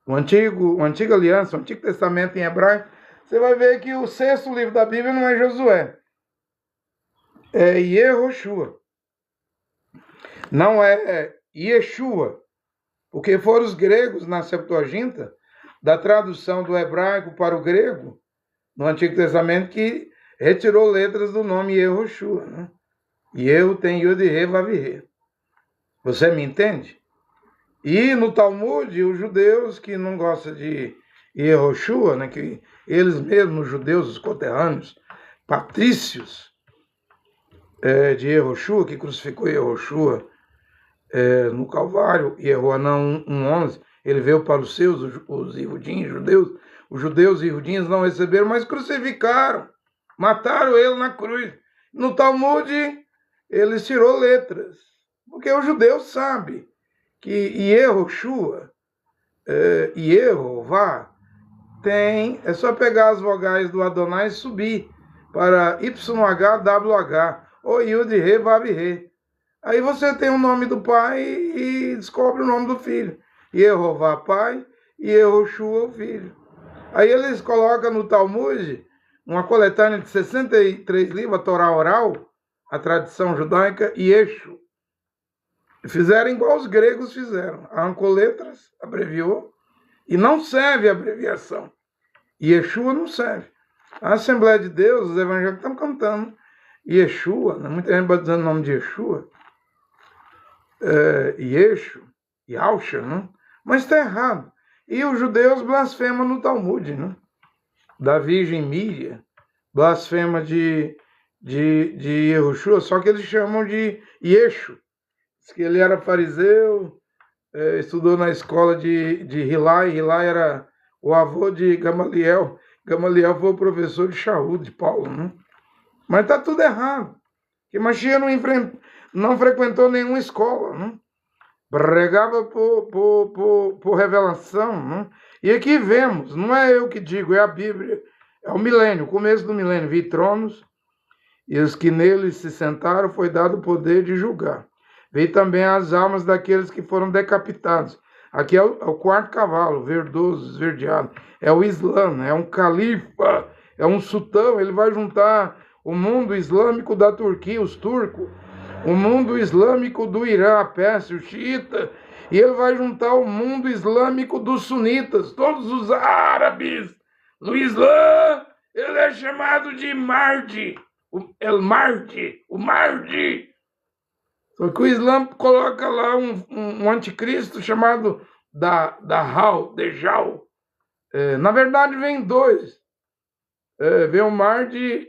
a antiga aliança, o Antigo Testamento em hebraico, você vai ver que o 6º livro da Bíblia não é Josué, é Yehoshua. Não é Yeshua, porque foram os gregos na Septuaginta, da tradução do hebraico para o grego, no Antigo Testamento, que retirou letras do nome Yehoshua, né? Yehu tem Yud, Re, Vav, Re. Você me entende? E no Talmud, os judeus que não gostam de Yehoshua, né, que eles mesmos, os judeus, os conterrâneos, patrícios de Yehoshua, que crucificou Yehoshua no Calvário, Yehoanã 1:11, ele veio para os seus, os judeus. Os judeus e judeus não receberam, mas crucificaram, mataram ele na cruz. No Talmud, eles tirou letras, porque o judeu sabe que Yehoshua, Yehová, é só pegar as vogais do Adonai e subir para YHWH, ou Yud, Re, Vav, Re. Aí você tem o nome do pai e descobre o nome do filho. Yehová, pai, e Yehoshua, o filho. Aí eles colocam no Talmud uma coletânea de 63 livros, a Torá oral, a tradição judaica, e Yeshu. Fizeram igual os gregos fizeram. Arrancou letras, abreviou, e não serve a abreviação. Yeshua não serve. A Assembleia de Deus, os evangélicos estão cantando Yeshua, né? Muita gente batizando o nome de Yeshua. Yeshu, Yausha, né? Mas está errado. E os judeus blasfemam no Talmud, né? Da Virgem Míria, blasfema de Yehoshua, só que eles chamam de Yeshu. Diz que ele era fariseu, estudou na escola de Hilai. Hilai era o avô de Gamaliel. Gamaliel foi o professor de Shaul, de Paulo, né? Mas está tudo errado. Que Mashiach não frequentou nenhuma escola, né? Pregava por revelação, né? E aqui vemos, não é eu que digo, é a Bíblia, é o milênio, o começo do milênio. Vi tronos, e os que neles se sentaram foi dado o poder de julgar. Vi também as almas daqueles que foram decapitados. Aqui é o 4º cavalo, verdoso, esverdeado. É o Islã, é um califa, é um sultão. Ele vai juntar o mundo islâmico da Turquia, os turcos, o mundo islâmico do Irã, a Pérsia, o xiita, e ele vai juntar o mundo islâmico dos sunitas, todos os árabes. No Islã, ele é chamado de Mahdi, o Mahdi. Só que o Islã coloca lá um anticristo chamado Dajjal. Na verdade, vem dois. Vem o Mahdi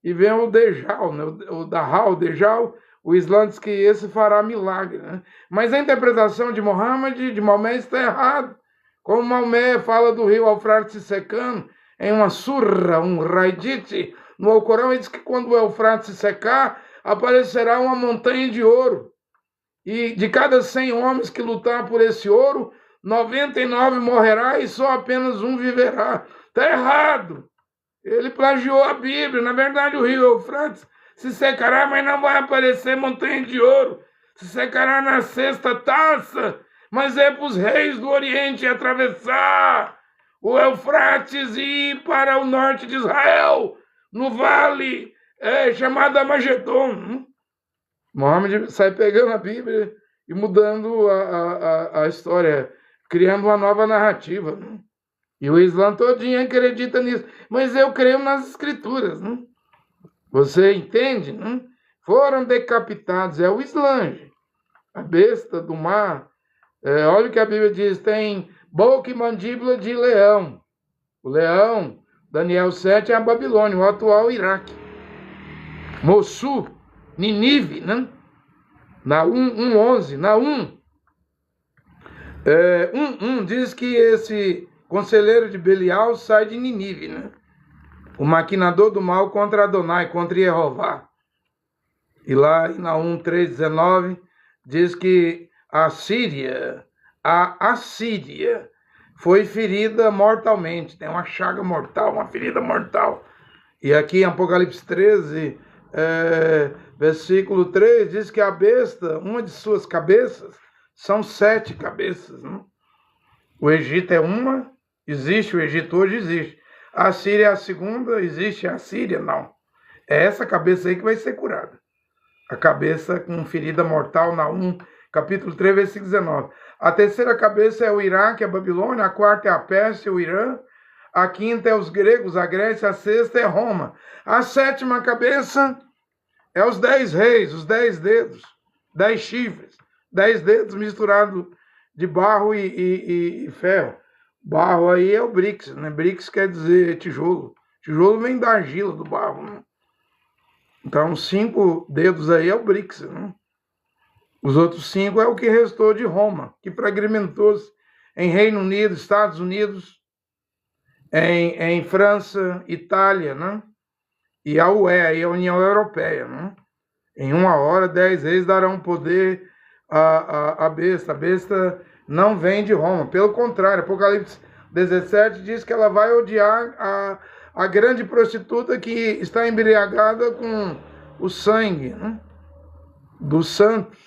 e vem o Dajjal, né? O Dajjal. O Islã diz que esse fará milagre, né? Mas a interpretação de Mohammed, de Maomé, está errada. Como Maomé fala do rio Eufrates se secando, em uma surra, um raidite, no Alcorão, ele diz que quando o Eufrates se secar, aparecerá uma montanha de ouro. E de cada 100 homens que lutar por esse ouro, 99 morrerá e só apenas um viverá. Está errado. Ele plagiou a Bíblia. Na verdade, o rio Eufrates se secará, mas não vai aparecer montanha de ouro. Se secará na 6ª taça, mas é para os reis do Oriente atravessar o Eufrates e ir para o norte de Israel, no vale chamado Amagedon. Mohammed sai pegando a Bíblia e mudando a história criando uma nova narrativa. Né? E o Islã todinho acredita nisso. Mas eu creio nas escrituras. Né? Você entende? Né? Foram decapitados. É o Islã, gente. A besta do mar. Olha o que a Bíblia diz. Tem boca e mandíbula de leão. O leão, Daniel 7, é a Babilônia, o atual Iraque. Mossul, Ninive, né? Naum 1:11. Naum 1:1 diz que esse conselheiro de Belial sai de Ninive, né? O maquinador do mal contra Adonai, contra Jeová. E lá em Naum 3:19 diz que a Assíria foi ferida mortalmente, tem uma chaga mortal, uma ferida mortal. E aqui em Apocalipse 13, versículo 3, diz que a besta, uma de suas cabeças, são 7 cabeças. Né? O Egito é uma, existe, o Egito hoje existe. A Síria é a segunda, existe a Síria? Não. É essa cabeça aí que vai ser curada. A cabeça com ferida mortal, Naum, capítulo 3, versículo 19. A terceira cabeça é o Iraque, a Babilônia, a quarta é a Pérsia, o Irã, a quinta é os gregos, a Grécia, a sexta é Roma. A sétima cabeça é os 10 reis, os 10 dedos, 10 chifres, 10 dedos misturados de barro e ferro. Barro aí é o BRICS, né? BRICS quer dizer tijolo. Tijolo vem da argila, do barro, né? Então, 5 dedos aí é o BRICS, né? Os outros 5 é o que restou de Roma, que fragmentou-se em Reino Unido, Estados Unidos, em França, Itália, né? E a UE, aí a União Europeia, né? Em 1 hora, 10 reis darão poder à besta. A besta não vem de Roma. Pelo contrário, Apocalipse 17 diz que ela vai odiar a grande prostituta que está embriagada com o sangue, né? Dos santos.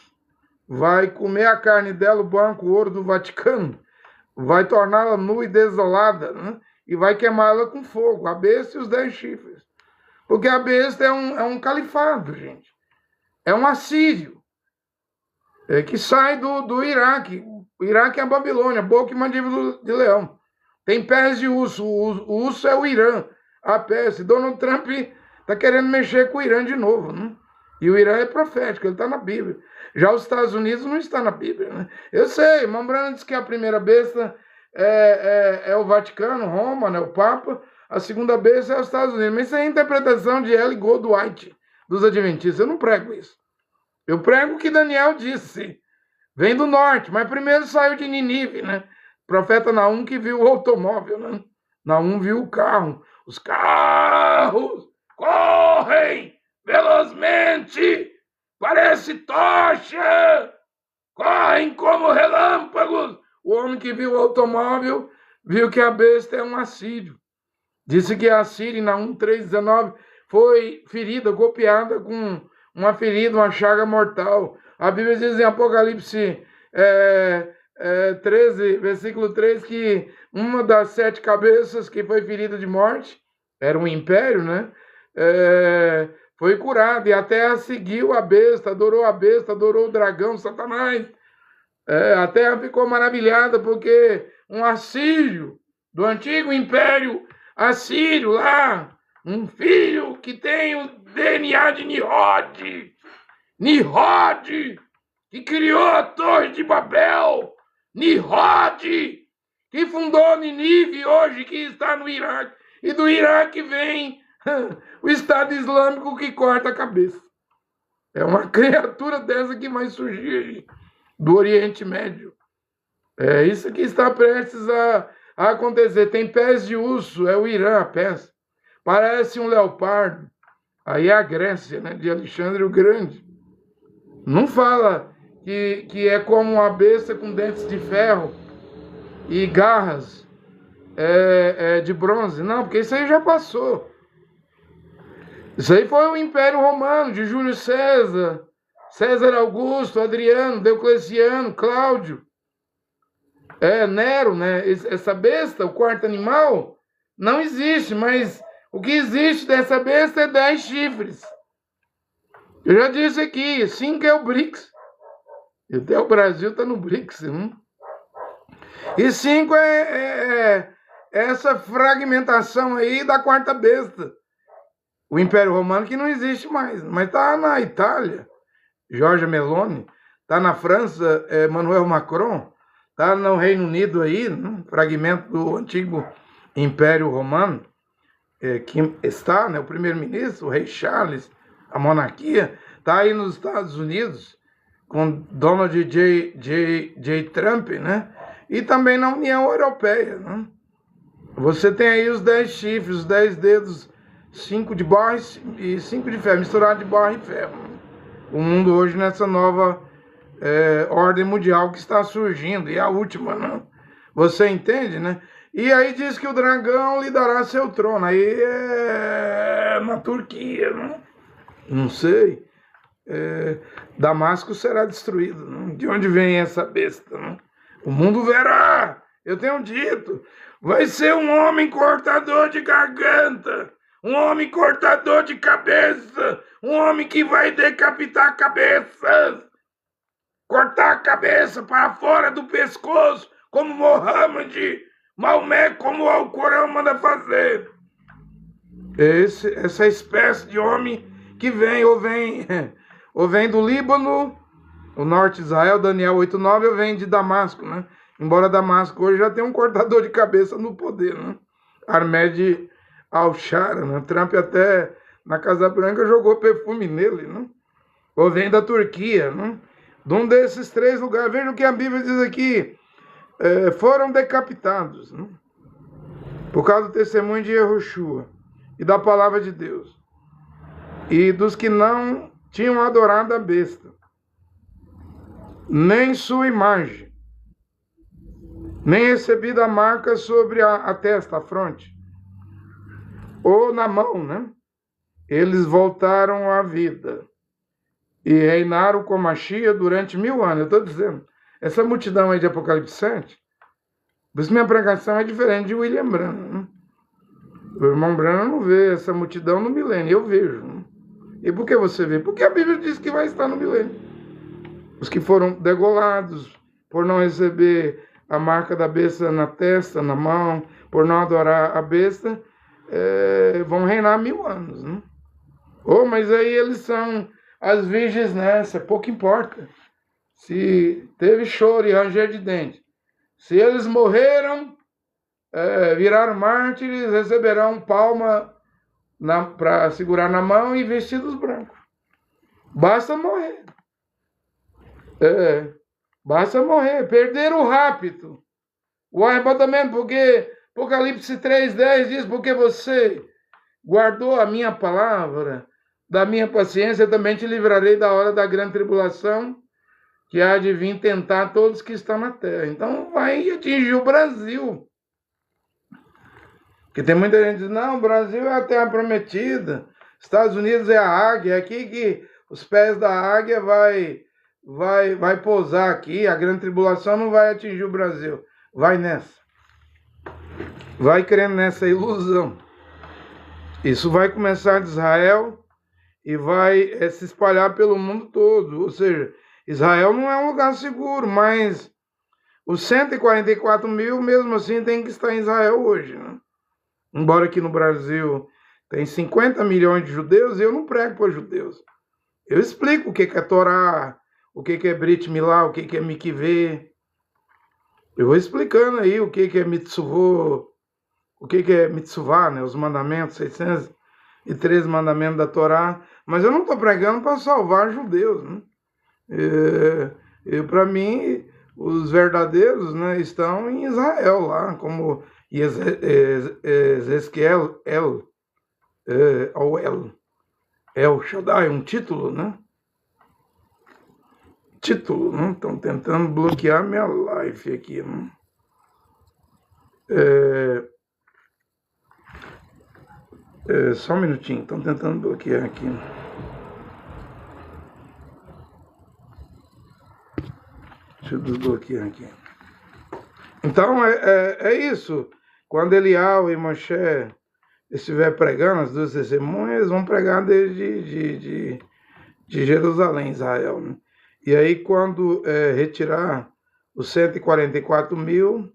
Vai comer a carne dela, o banco, o ouro do Vaticano. Vai torná-la nua e desolada, né? E vai queimá-la com fogo. A besta e os 10 chifres. Porque a besta é um califado, gente. É um assírio. Que sai do Iraque. O Iraque é a Babilônia, boca e mandíbula de leão. Tem pés de urso. O urso é o Irã. A Pérsia. Donald Trump está querendo mexer com o Irã de novo, né? E o Irã é profético, ele está na Bíblia. Já os Estados Unidos não está na Bíblia, né? Eu sei, Mambrana diz que a primeira besta é o Vaticano, Roma, né? O Papa. A segunda besta é os Estados Unidos. Mas isso é a interpretação de L. Goldwhite, dos Adventistas. Eu não prego isso. Eu prego o que Daniel disse. Vem do norte, mas primeiro saiu de Ninive, né? O profeta Naum que viu o automóvel, né? Naum viu o carro. Os carros correm velozmente, parece tocha, correm como relâmpagos. O homem que viu o automóvel viu que a besta é um assírio. Disse que a Síria, em Naum 3:19, foi ferida, golpeada com uma ferida, uma chaga mortal. A Bíblia diz em Apocalipse 13, versículo 3, que uma das 7 cabeças que foi ferida de morte, era um império, né? Foi curada, e a terra seguiu a besta, adorou o dragão, Satanás. A terra ficou maravilhada porque um assírio do antigo império assírio lá, um filho que tem o DNA de Nimrod, que criou a Torre de Babel, Nimrod, que fundou Ninive hoje, que está no Iraque, e do Iraque vem o Estado Islâmico que corta a cabeça. É uma criatura dessa que vai surgir do Oriente Médio. É isso que está prestes a acontecer. Tem pés de urso, é o Irã, a pés. Parece um leopardo. Aí é a Grécia, né, de Alexandre o Grande. Não fala que é como uma besta com dentes de ferro e garras de bronze. Não, porque isso aí já passou. Isso aí foi o Império Romano, de Júlio César, César Augusto, Adriano, Diocleciano, Cláudio, Nero, né? Essa besta, o quarto animal, não existe, mas o que existe dessa besta é 10 chifres. Eu já disse aqui, 5 é o BRICS. Até o Brasil está no BRICS. E 5 é essa fragmentação aí da quarta besta. O Império Romano que não existe mais, mas está na Itália, Giorgia Meloni, está na França, Emmanuel Macron, está no Reino Unido aí, fragmento do antigo Império Romano, que está, né, o primeiro-ministro, o rei Charles, a monarquia, está aí nos Estados Unidos, com Donald J. Trump, né? E também na União Europeia, né? Você tem aí os 10 chifres, os 10 dedos, 5 de barro e 5 de ferro, misturado de barro e ferro. O mundo hoje nessa nova ordem mundial que está surgindo, e a última, né? Você entende, né? E aí diz que o dragão lhe dará seu trono, aí é na Turquia, né? Não sei. Damasco será destruído, né? De onde vem essa besta, né? O mundo verá, eu tenho dito, vai ser um homem cortador de garganta, um homem cortador de cabeça, um homem que vai decapitar cabeças, cortar a cabeça para fora do pescoço, como Mohammed, Maomé, como o Alcorão manda fazer. Essa espécie de homem que vem ou vem do Líbano, o norte de Israel, Daniel 8:9, ou vem de Damasco, né? Embora Damasco hoje já tenha um cortador de cabeça no poder, né? Ahmed al-Shara, né? Trump até na Casa Branca jogou perfume nele, né? Ou vem da Turquia, né? De um desses 3 lugares. Veja o que a Bíblia diz aqui. Foram decapitados, né? Por causa do testemunho de Yehoshua e da palavra de Deus. E dos que não tinham adorado a besta, nem sua imagem, nem recebido a marca sobre a testa, a fronte, ou na mão, né? Eles voltaram à vida e reinaram com Machia durante 1000 anos. Eu estou dizendo, essa multidão aí de Apocalipse 7, por isso minha pregação é diferente de William Branham, né? O irmão Branham não vê essa multidão no milênio, eu vejo, né? E por que você vê? Porque a Bíblia diz que vai estar no milênio. Os que foram degolados por não receber a marca da besta na testa, na mão, por não adorar a besta, vão reinar 1000 anos, né? Mas aí eles são as virgens nessa, pouco importa. Se teve choro e ranger de dente, se eles morreram, viraram mártires, receberão palma para segurar na mão e vestidos brancos. Basta morrer. Basta morrer. Perder o rapto, o arrebatamento, porque Apocalipse 3:10 diz, porque você guardou a minha palavra, da minha paciência, eu também te livrarei da hora da grande tribulação, que há de vir tentar todos que estão na terra. Então vai atingir o Brasil. Porque tem muita gente que diz, não, o Brasil é a terra prometida, Estados Unidos é a águia, é aqui que os pés da águia vai pousar aqui, a grande tribulação não vai atingir o Brasil. Vai nessa. Vai crendo nessa ilusão. Isso vai começar de Israel e vai se espalhar pelo mundo todo. Ou seja, Israel não é um lugar seguro, mas os 144 mil, mesmo assim, tem que estar em Israel hoje, né? Embora aqui no Brasil tem 50 milhões de judeus, eu não prego para judeus. Eu explico o que é Torá, o que é Brit Milá, o que é Mikveh. Eu vou explicando aí o que é Mitzvot, o que é Mitzvah, né? Os mandamentos, 613 mandamentos da Torá. Mas eu não estou pregando para salvar judeus, né? Para mim, os verdadeiros, né, estão em Israel lá, como Ezequiel, El Shaddai, um título, né? Título, né? Estão tentando bloquear minha live aqui, né? Só um minutinho, estão tentando bloquear aqui. Deixa eu desbloquear aqui. Então, é isso. Quando Elial e Moshe estiver pregando, as 2 testemunhas vão pregar desde de Jerusalém, Israel, né? E aí, quando retirar os 144 mil,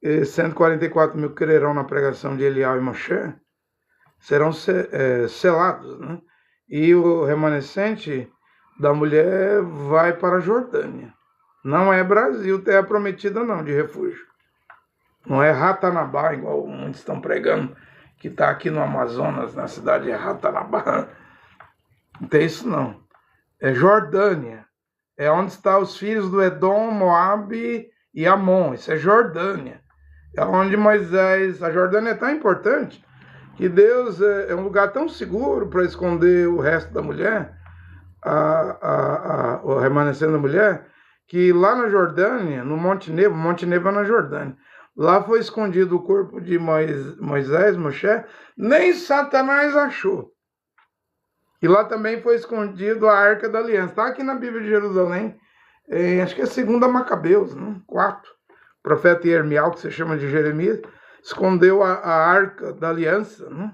144 mil crerão na pregação de Elial e Moshe, serão selados, né? E o remanescente da mulher vai para a Jordânia. Não é Brasil, terra prometida não, de refúgio. Não é Ratanabá, igual muitos estão pregando, que está aqui no Amazonas, na cidade de Ratanabá. Não tem isso não. É Jordânia. É onde estão os filhos do Edom, Moabe e Amon. Isso é Jordânia. É onde Moisés... A Jordânia é tão importante que Deus é um lugar tão seguro para esconder o resto da mulher, o remanescente da mulher, que lá na Jordânia, no Monte Nebo é na Jordânia, lá foi escondido o corpo de Moisés, Moshe, nem Satanás achou. E lá também foi escondido a Arca da Aliança. Está aqui na Bíblia de Jerusalém, acho que é 2 Macabeus, né? 4. O profeta Irmial, que se chama de Jeremias, escondeu a Arca da Aliança, né?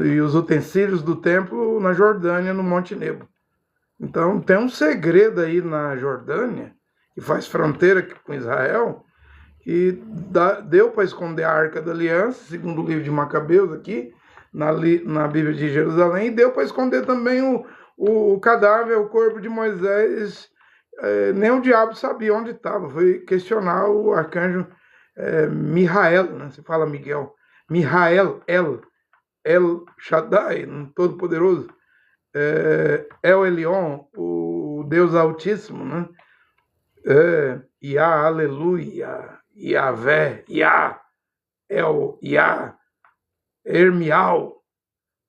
E os utensílios do templo na Jordânia, no Monte Nebo. Então tem um segredo aí na Jordânia, que faz fronteira com Israel, que deu para esconder a Arca da Aliança, segundo o livro de Macabeus aqui, na Bíblia de Jerusalém, e deu para esconder também o cadáver, o corpo de Moisés. Nem o diabo sabia onde estava. Foi questionar o arcanjo Mihael, né? Se fala Miguel. Mihael, El Shaddai, Todo-Poderoso. El Elyon, o Deus Altíssimo, né? Yah, Aleluia, Yahvé, Yah, El, Yah, Ermial,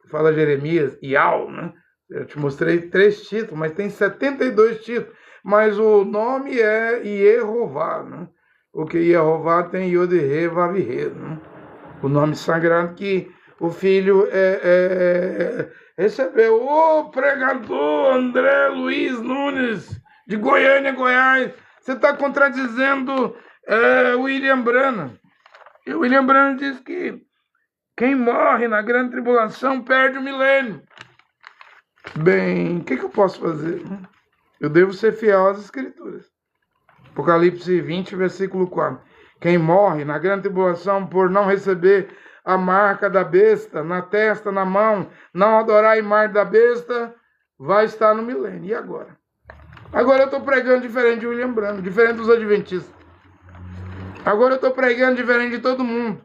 fala Jeremias, Ial, né? Eu te mostrei 3 títulos, mas tem 72 títulos. Mas o nome é Yehová, né? Porque Yehová tem Yod-He, Vav-He, né? O nome sagrado que o filho recebeu. Ô, pregador André Luiz Nunes, de Goiânia, Goiás, você está contradizendo William Branham. E o William Branham diz que quem morre na grande tribulação perde o milênio. Bem, o que eu posso fazer? Eu devo ser fiel às Escrituras. Apocalipse 20, versículo 4. Quem morre na grande tribulação por não receber a marca da besta na testa, na mão, não adorar a imagem da besta, vai estar no milênio. E agora? Agora eu estou pregando diferente de William Branham, diferente dos adventistas. Agora eu estou pregando diferente de todo mundo.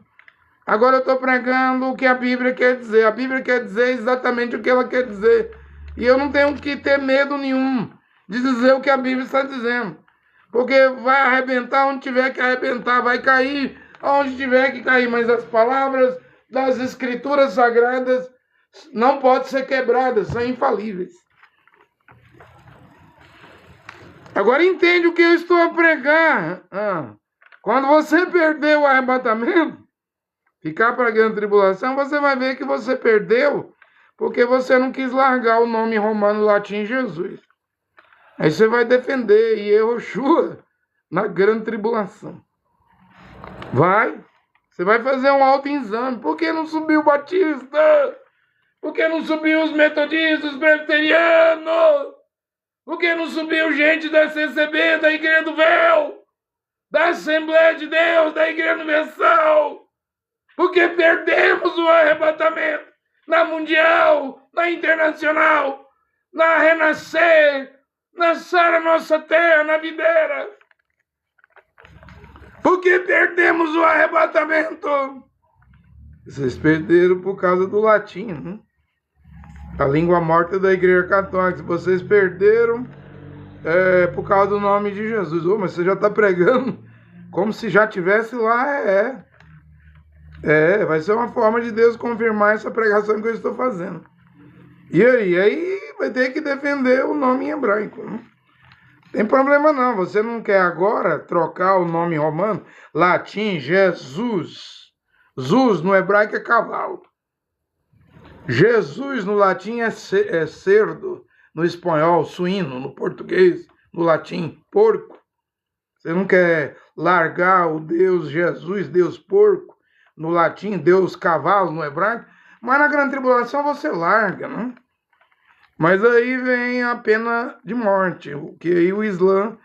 Agora eu estou pregando o que a Bíblia quer dizer. A Bíblia quer dizer exatamente o que ela quer dizer. E eu não tenho que ter medo nenhum de dizer o que a Bíblia está dizendo. Porque vai arrebentar onde tiver que arrebentar, vai cair onde tiver que cair. Mas as palavras das Escrituras Sagradas não podem ser quebradas, são infalíveis. Agora entende o que eu estou a pregar. Quando você perder o arrebatamento, ficar para a grande tribulação, você vai ver que você perdeu porque você não quis largar o nome romano latim Jesus. Aí você vai defender Yehoshua na grande tribulação. Você vai fazer um autoexame. Por que não subiu o Batista? Por que não subiu os metodistas, os presbiterianos? Por que não subiu gente da CCB, da Igreja do Véu? Da Assembleia de Deus, da Igreja Universal? Porque perdemos o arrebatamento na Mundial, na Internacional, na Renascer, na Sara Nossa Terra, na Videira. Porque perdemos o arrebatamento. Vocês perderam por causa do latim, né? A língua morta da Igreja Católica. Vocês perderam por causa do nome de Jesus. Mas você já está pregando como se já tivesse lá. Vai ser uma forma de Deus confirmar essa pregação que eu estou fazendo. E aí vai ter que defender o nome em hebraico, né? Tem problema não, você não quer agora trocar o nome romano, latim, Jesus. Jesus no hebraico é cavalo. Jesus no latim é cerdo, no espanhol, suíno, no português, no latim, porco. Você não quer largar o Deus Jesus, Deus porco, no latim, Deus cavalo, no hebraico, mas na grande tribulação você larga, né? Mas aí vem a pena de morte, que aí o Islã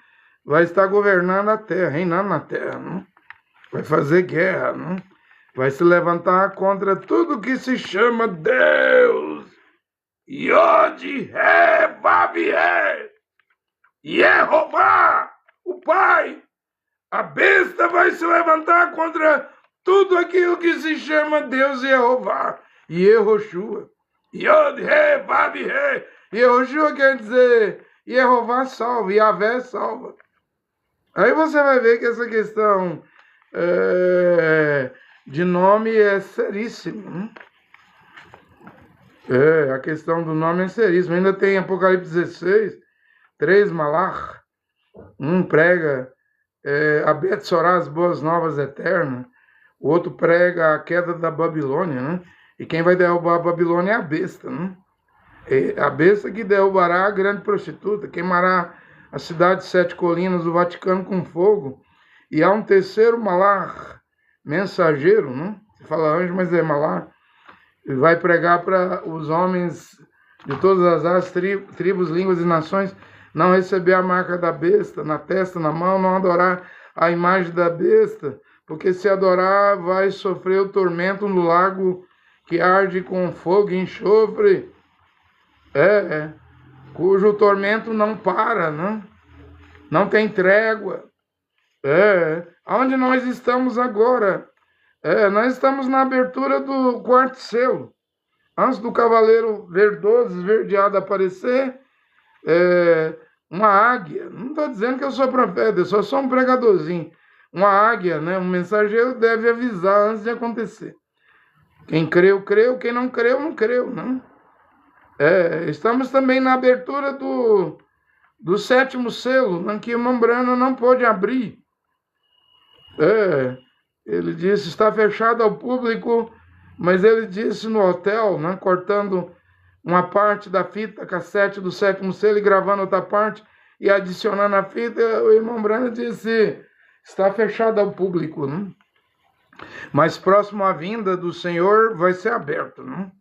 vai estar governando a terra, reinando na terra, né? Vai fazer guerra, né? Vai se levantar contra tudo que se chama Deus. Yod-He, Vav-He, Yehová, o Pai. A besta vai se levantar contra tudo aquilo que se chama Deus Yehová. Yehoshua. Yod-He, Vav-He. Yehoshua quer dizer Yehová salva, Yahvé salva. Aí você vai ver que essa questão de nome é seríssima. A questão do nome é seríssima. Ainda tem Apocalipse 16, 3 Malach. Um prega a Betsorá, as boas novas eternas. O outro prega a queda da Babilônia, né? E quem vai derrubar a Babilônia é a besta, né? A besta que derrubará a grande prostituta, queimará a cidade de 7 colinas do Vaticano com fogo. E há um terceiro Malach, mensageiro, né? Você fala anjo, mas é Malach. Ele vai pregar para os homens de todas as raças, tribos, línguas e nações, não receber a marca da besta na testa, na mão, não adorar a imagem da besta, porque se adorar vai sofrer o tormento no lago que arde com fogo e enxofre, cujo tormento não para, né? Não tem trégua. Onde nós estamos agora? Nós estamos na abertura do quarto selo. Antes do cavaleiro verdoso, esverdeado aparecer, uma águia. Não estou dizendo que eu sou profeta, eu só sou um pregadorzinho. Uma águia, né? Um mensageiro deve avisar antes de acontecer. Quem creu, creu. Quem não creu, não creu, né? Estamos também na abertura do sétimo selo, né, que o irmão Branham não pôde abrir. Ele disse, está fechado ao público, mas ele disse no hotel, né, cortando uma parte da fita cassete do sétimo selo e gravando outra parte e adicionando a fita, o irmão Branham disse, está fechado ao público, né? Mas próximo à vinda do Senhor vai ser aberto, né?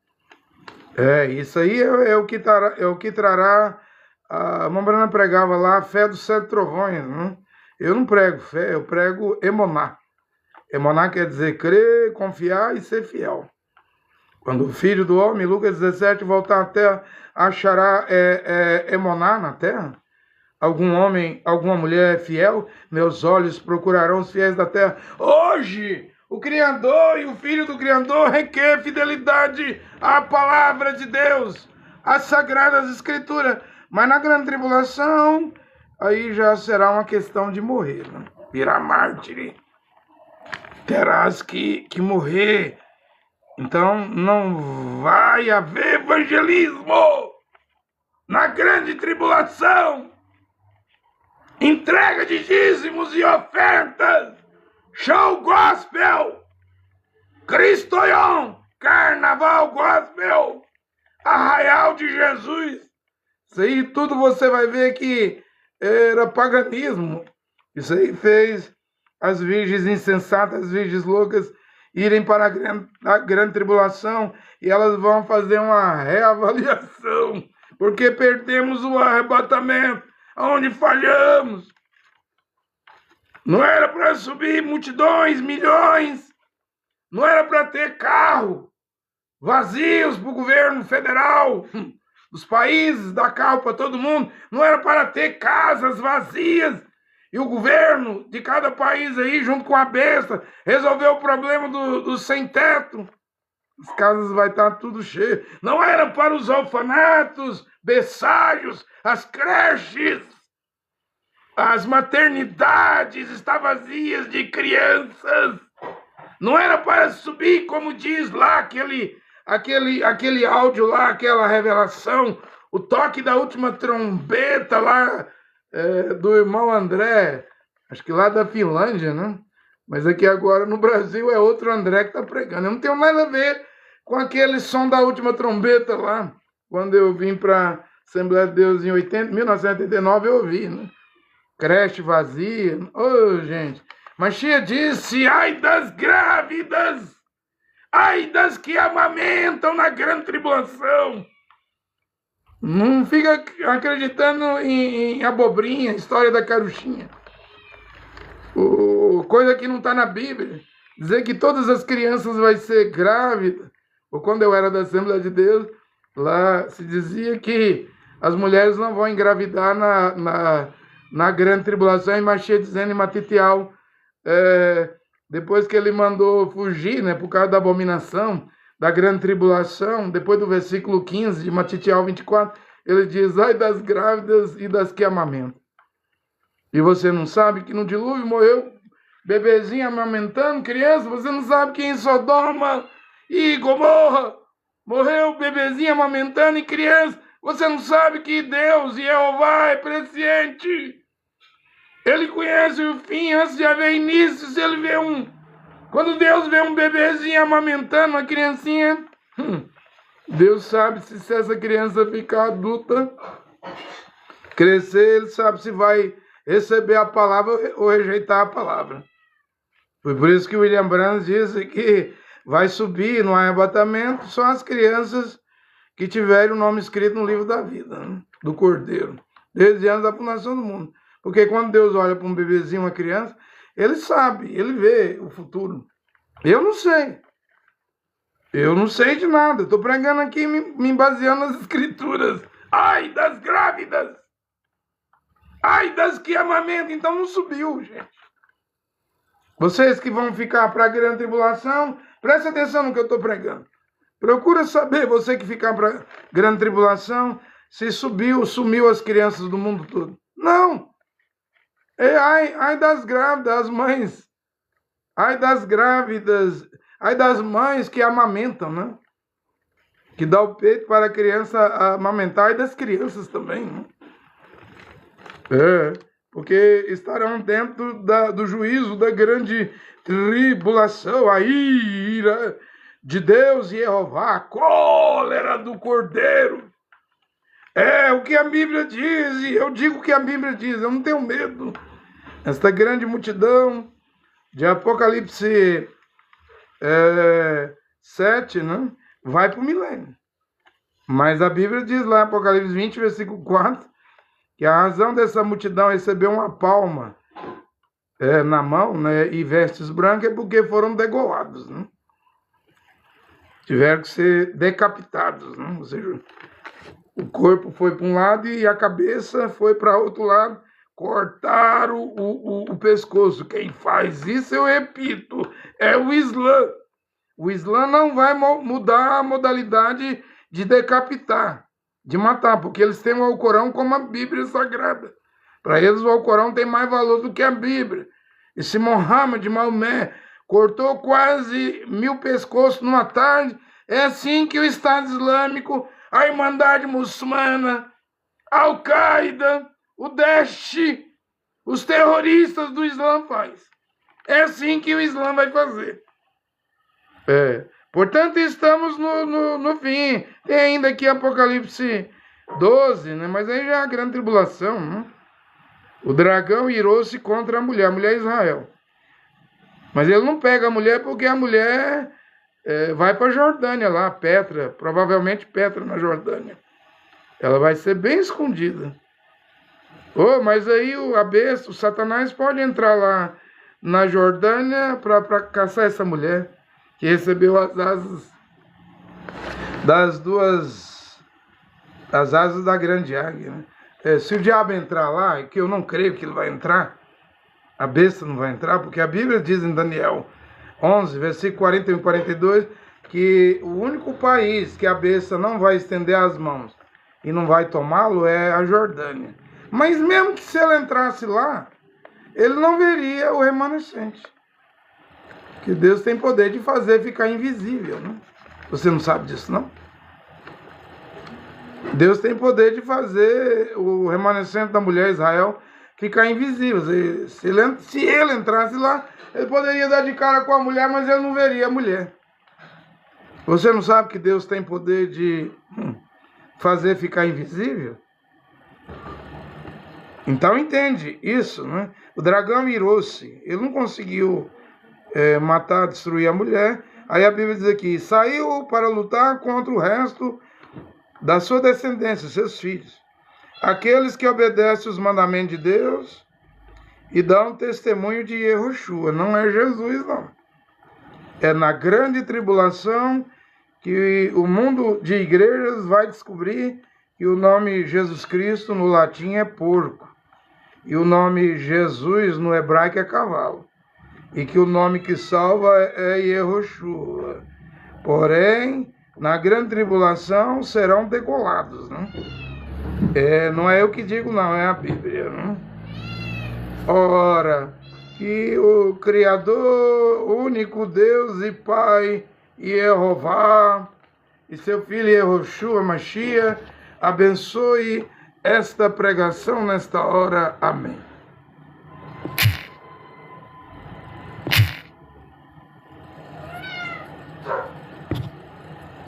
Isso aí é o que trará. A irmã Branham pregava lá a fé dos 7 trovões, né? Eu não prego fé, eu prego emoná. Emoná quer dizer crer, confiar e ser fiel. Quando o Filho do Homem, Lucas 17, voltar à terra, achará emoná na terra? Algum homem, alguma mulher fiel? Meus olhos procurarão os fiéis da terra. Hoje, o Criador e o Filho do Criador requer fidelidade à palavra de Deus, às sagradas escrituras. Mas na grande tribulação, aí já será uma questão de morrer, né? Virá mártir. Terás que morrer. Então não vai haver evangelismo na grande tribulação. Entrega de dízimos e ofertas. Show gospel. Cristoion. Carnaval gospel. Arraial de Jesus. Isso aí tudo você vai ver que era paganismo. Isso aí fez as virgens insensatas, as virgens loucas, irem para a grande tribulação e elas vão fazer uma reavaliação, porque perdemos o arrebatamento, onde falhamos. Não era para subir multidões, milhões, não era para ter carro vazios para o governo federal, dos países, dar carro para todo mundo, não era para ter casas vazias. E o governo de cada país aí, junto com a besta, resolveu o problema do sem-teto. As casas vai estar tudo cheio. Não era para os orfanatos, berçários, as creches. As maternidades estão vazias de crianças. Não era para subir, como diz lá, aquele áudio lá, aquela revelação, o toque da última trombeta lá, do irmão André, acho que lá da Finlândia, né? Mas aqui agora no Brasil é outro André que está pregando. Eu não tenho nada a ver com aquele som da última trombeta lá. Quando eu vim para a Assembleia de Deus em 1989, eu ouvi, né? Creche vazia. Gente. Machia disse, ai das grávidas, ai das que amamentam na grande tribulação. Não fica acreditando em abobrinha, história da carochinha. Coisa que não está na Bíblia. Dizer que todas as crianças vão ser grávidas. Ou quando eu era da Assembleia de Deus, lá se dizia que as mulheres não vão engravidar na grande tribulação, e Machia dizendo em Matitial, depois que ele mandou fugir, né, por causa da abominação, da grande tribulação, depois do versículo 15 de Matitial 24, ele diz, ai das grávidas e das que amamentam. E você não sabe que no dilúvio morreu bebezinho amamentando, criança? Você não sabe que em Sodoma e Gomorra morreu bebezinho amamentando e criança? Você não sabe que Deus, Jeová, é presciente? Ele conhece o fim antes de haver início. Se ele vê quando Deus vê um bebezinho amamentando, uma criancinha, Deus sabe se essa criança ficar adulta, crescer, ele sabe se vai receber a palavra ou rejeitar a palavra. Foi por isso que William Branham disse que vai subir no arrebatamento só as crianças que tiverem o nome escrito no livro da vida, né, do Cordeiro, desde antes da fundação do mundo. Porque quando Deus olha para um bebezinho, uma criança, ele sabe, ele vê o futuro. Eu não sei. Eu não sei de nada. Estou pregando aqui, me baseando nas escrituras. Ai das grávidas! Ai das que amamentam! Então não subiu, gente. Vocês que vão ficar para a grande tribulação, preste atenção no que eu estou pregando. Procura saber, você que ficar para a grande tribulação, se sumiu as crianças do mundo todo. Não! Ai das grávidas, as mães. Ai das grávidas, ai das mães que amamentam, né? Que dá o peito para a criança amamentar, ai das crianças também, né? Porque estarão dentro do juízo da grande tribulação, a ira de Deus e Jeová, a cólera do Cordeiro. O que a Bíblia diz, e eu digo o que a Bíblia diz, eu não tenho medo. Esta grande multidão de Apocalipse 7, né, vai para o milênio. Mas a Bíblia diz lá, Apocalipse 20, versículo 4, que a razão dessa multidão receber uma palma na mão, né, e vestes brancas é porque foram degolados, né? Tiveram que ser decapitados, né? Ou seja, o corpo foi para um lado e a cabeça foi para outro lado. Cortaram o pescoço. Quem faz isso, eu repito, é o Islã. O Islã não vai mudar a modalidade de decapitar, de matar, porque eles têm o Alcorão como a Bíblia Sagrada. Para eles o Alcorão tem mais valor do que a Bíblia. E se Mohammed, Maomé, cortou quase 1000 pescoços numa tarde, é assim que o Estado Islâmico, a Irmandade Muçulmana, a Al-Qaeda, o Daesh, os terroristas do Islã faz. É assim que o Islã vai fazer. Portanto, estamos no fim. Tem ainda aqui Apocalipse 12, né? Mas aí já é a grande tribulação, né? O dragão irou-se contra a mulher Israel. Mas ele não pega a mulher porque a mulher vai para a Jordânia lá, Petra, provavelmente Petra na Jordânia. Ela vai ser bem escondida. Mas aí a besta, o Satanás pode entrar lá na Jordânia para caçar essa mulher que recebeu as asas da grande águia, né? Se o diabo entrar lá, que eu não creio que ele vai entrar, a besta não vai entrar, porque a Bíblia diz em Daniel 11, versículo 41 e 42, que o único país que a besta não vai estender as mãos e não vai tomá-lo é a Jordânia. Mas mesmo que se ele entrasse lá, ele não veria o remanescente. Que Deus tem poder de fazer ficar invisível, né? Você não sabe disso, não? Deus tem poder de fazer o remanescente da mulher Israel ficar invisível. Se ele entrasse lá, ele poderia dar de cara com a mulher, mas ele não veria a mulher. Você não sabe que Deus tem poder de fazer ficar invisível? Então entende isso, né? O dragão irou-se, ele não conseguiu matar, destruir a mulher. Aí a Bíblia diz aqui, saiu para lutar contra o resto da sua descendência, seus filhos, aqueles que obedecem os mandamentos de Deus e dão testemunho de Yahushua. Não é Jesus, não. É na grande tribulação que o mundo de igrejas vai descobrir que o nome Jesus Cristo no latim é porco e o nome Jesus no hebraico é cavalo, e que o nome que salva é Yahushua. Porém, na grande tribulação serão degolados, né? Não é eu que digo, não, é a Bíblia, né? Ora, que o Criador, único Deus e Pai, Jeová, e seu Filho Yahushua Mashiach, abençoe esta pregação nesta hora. Amém.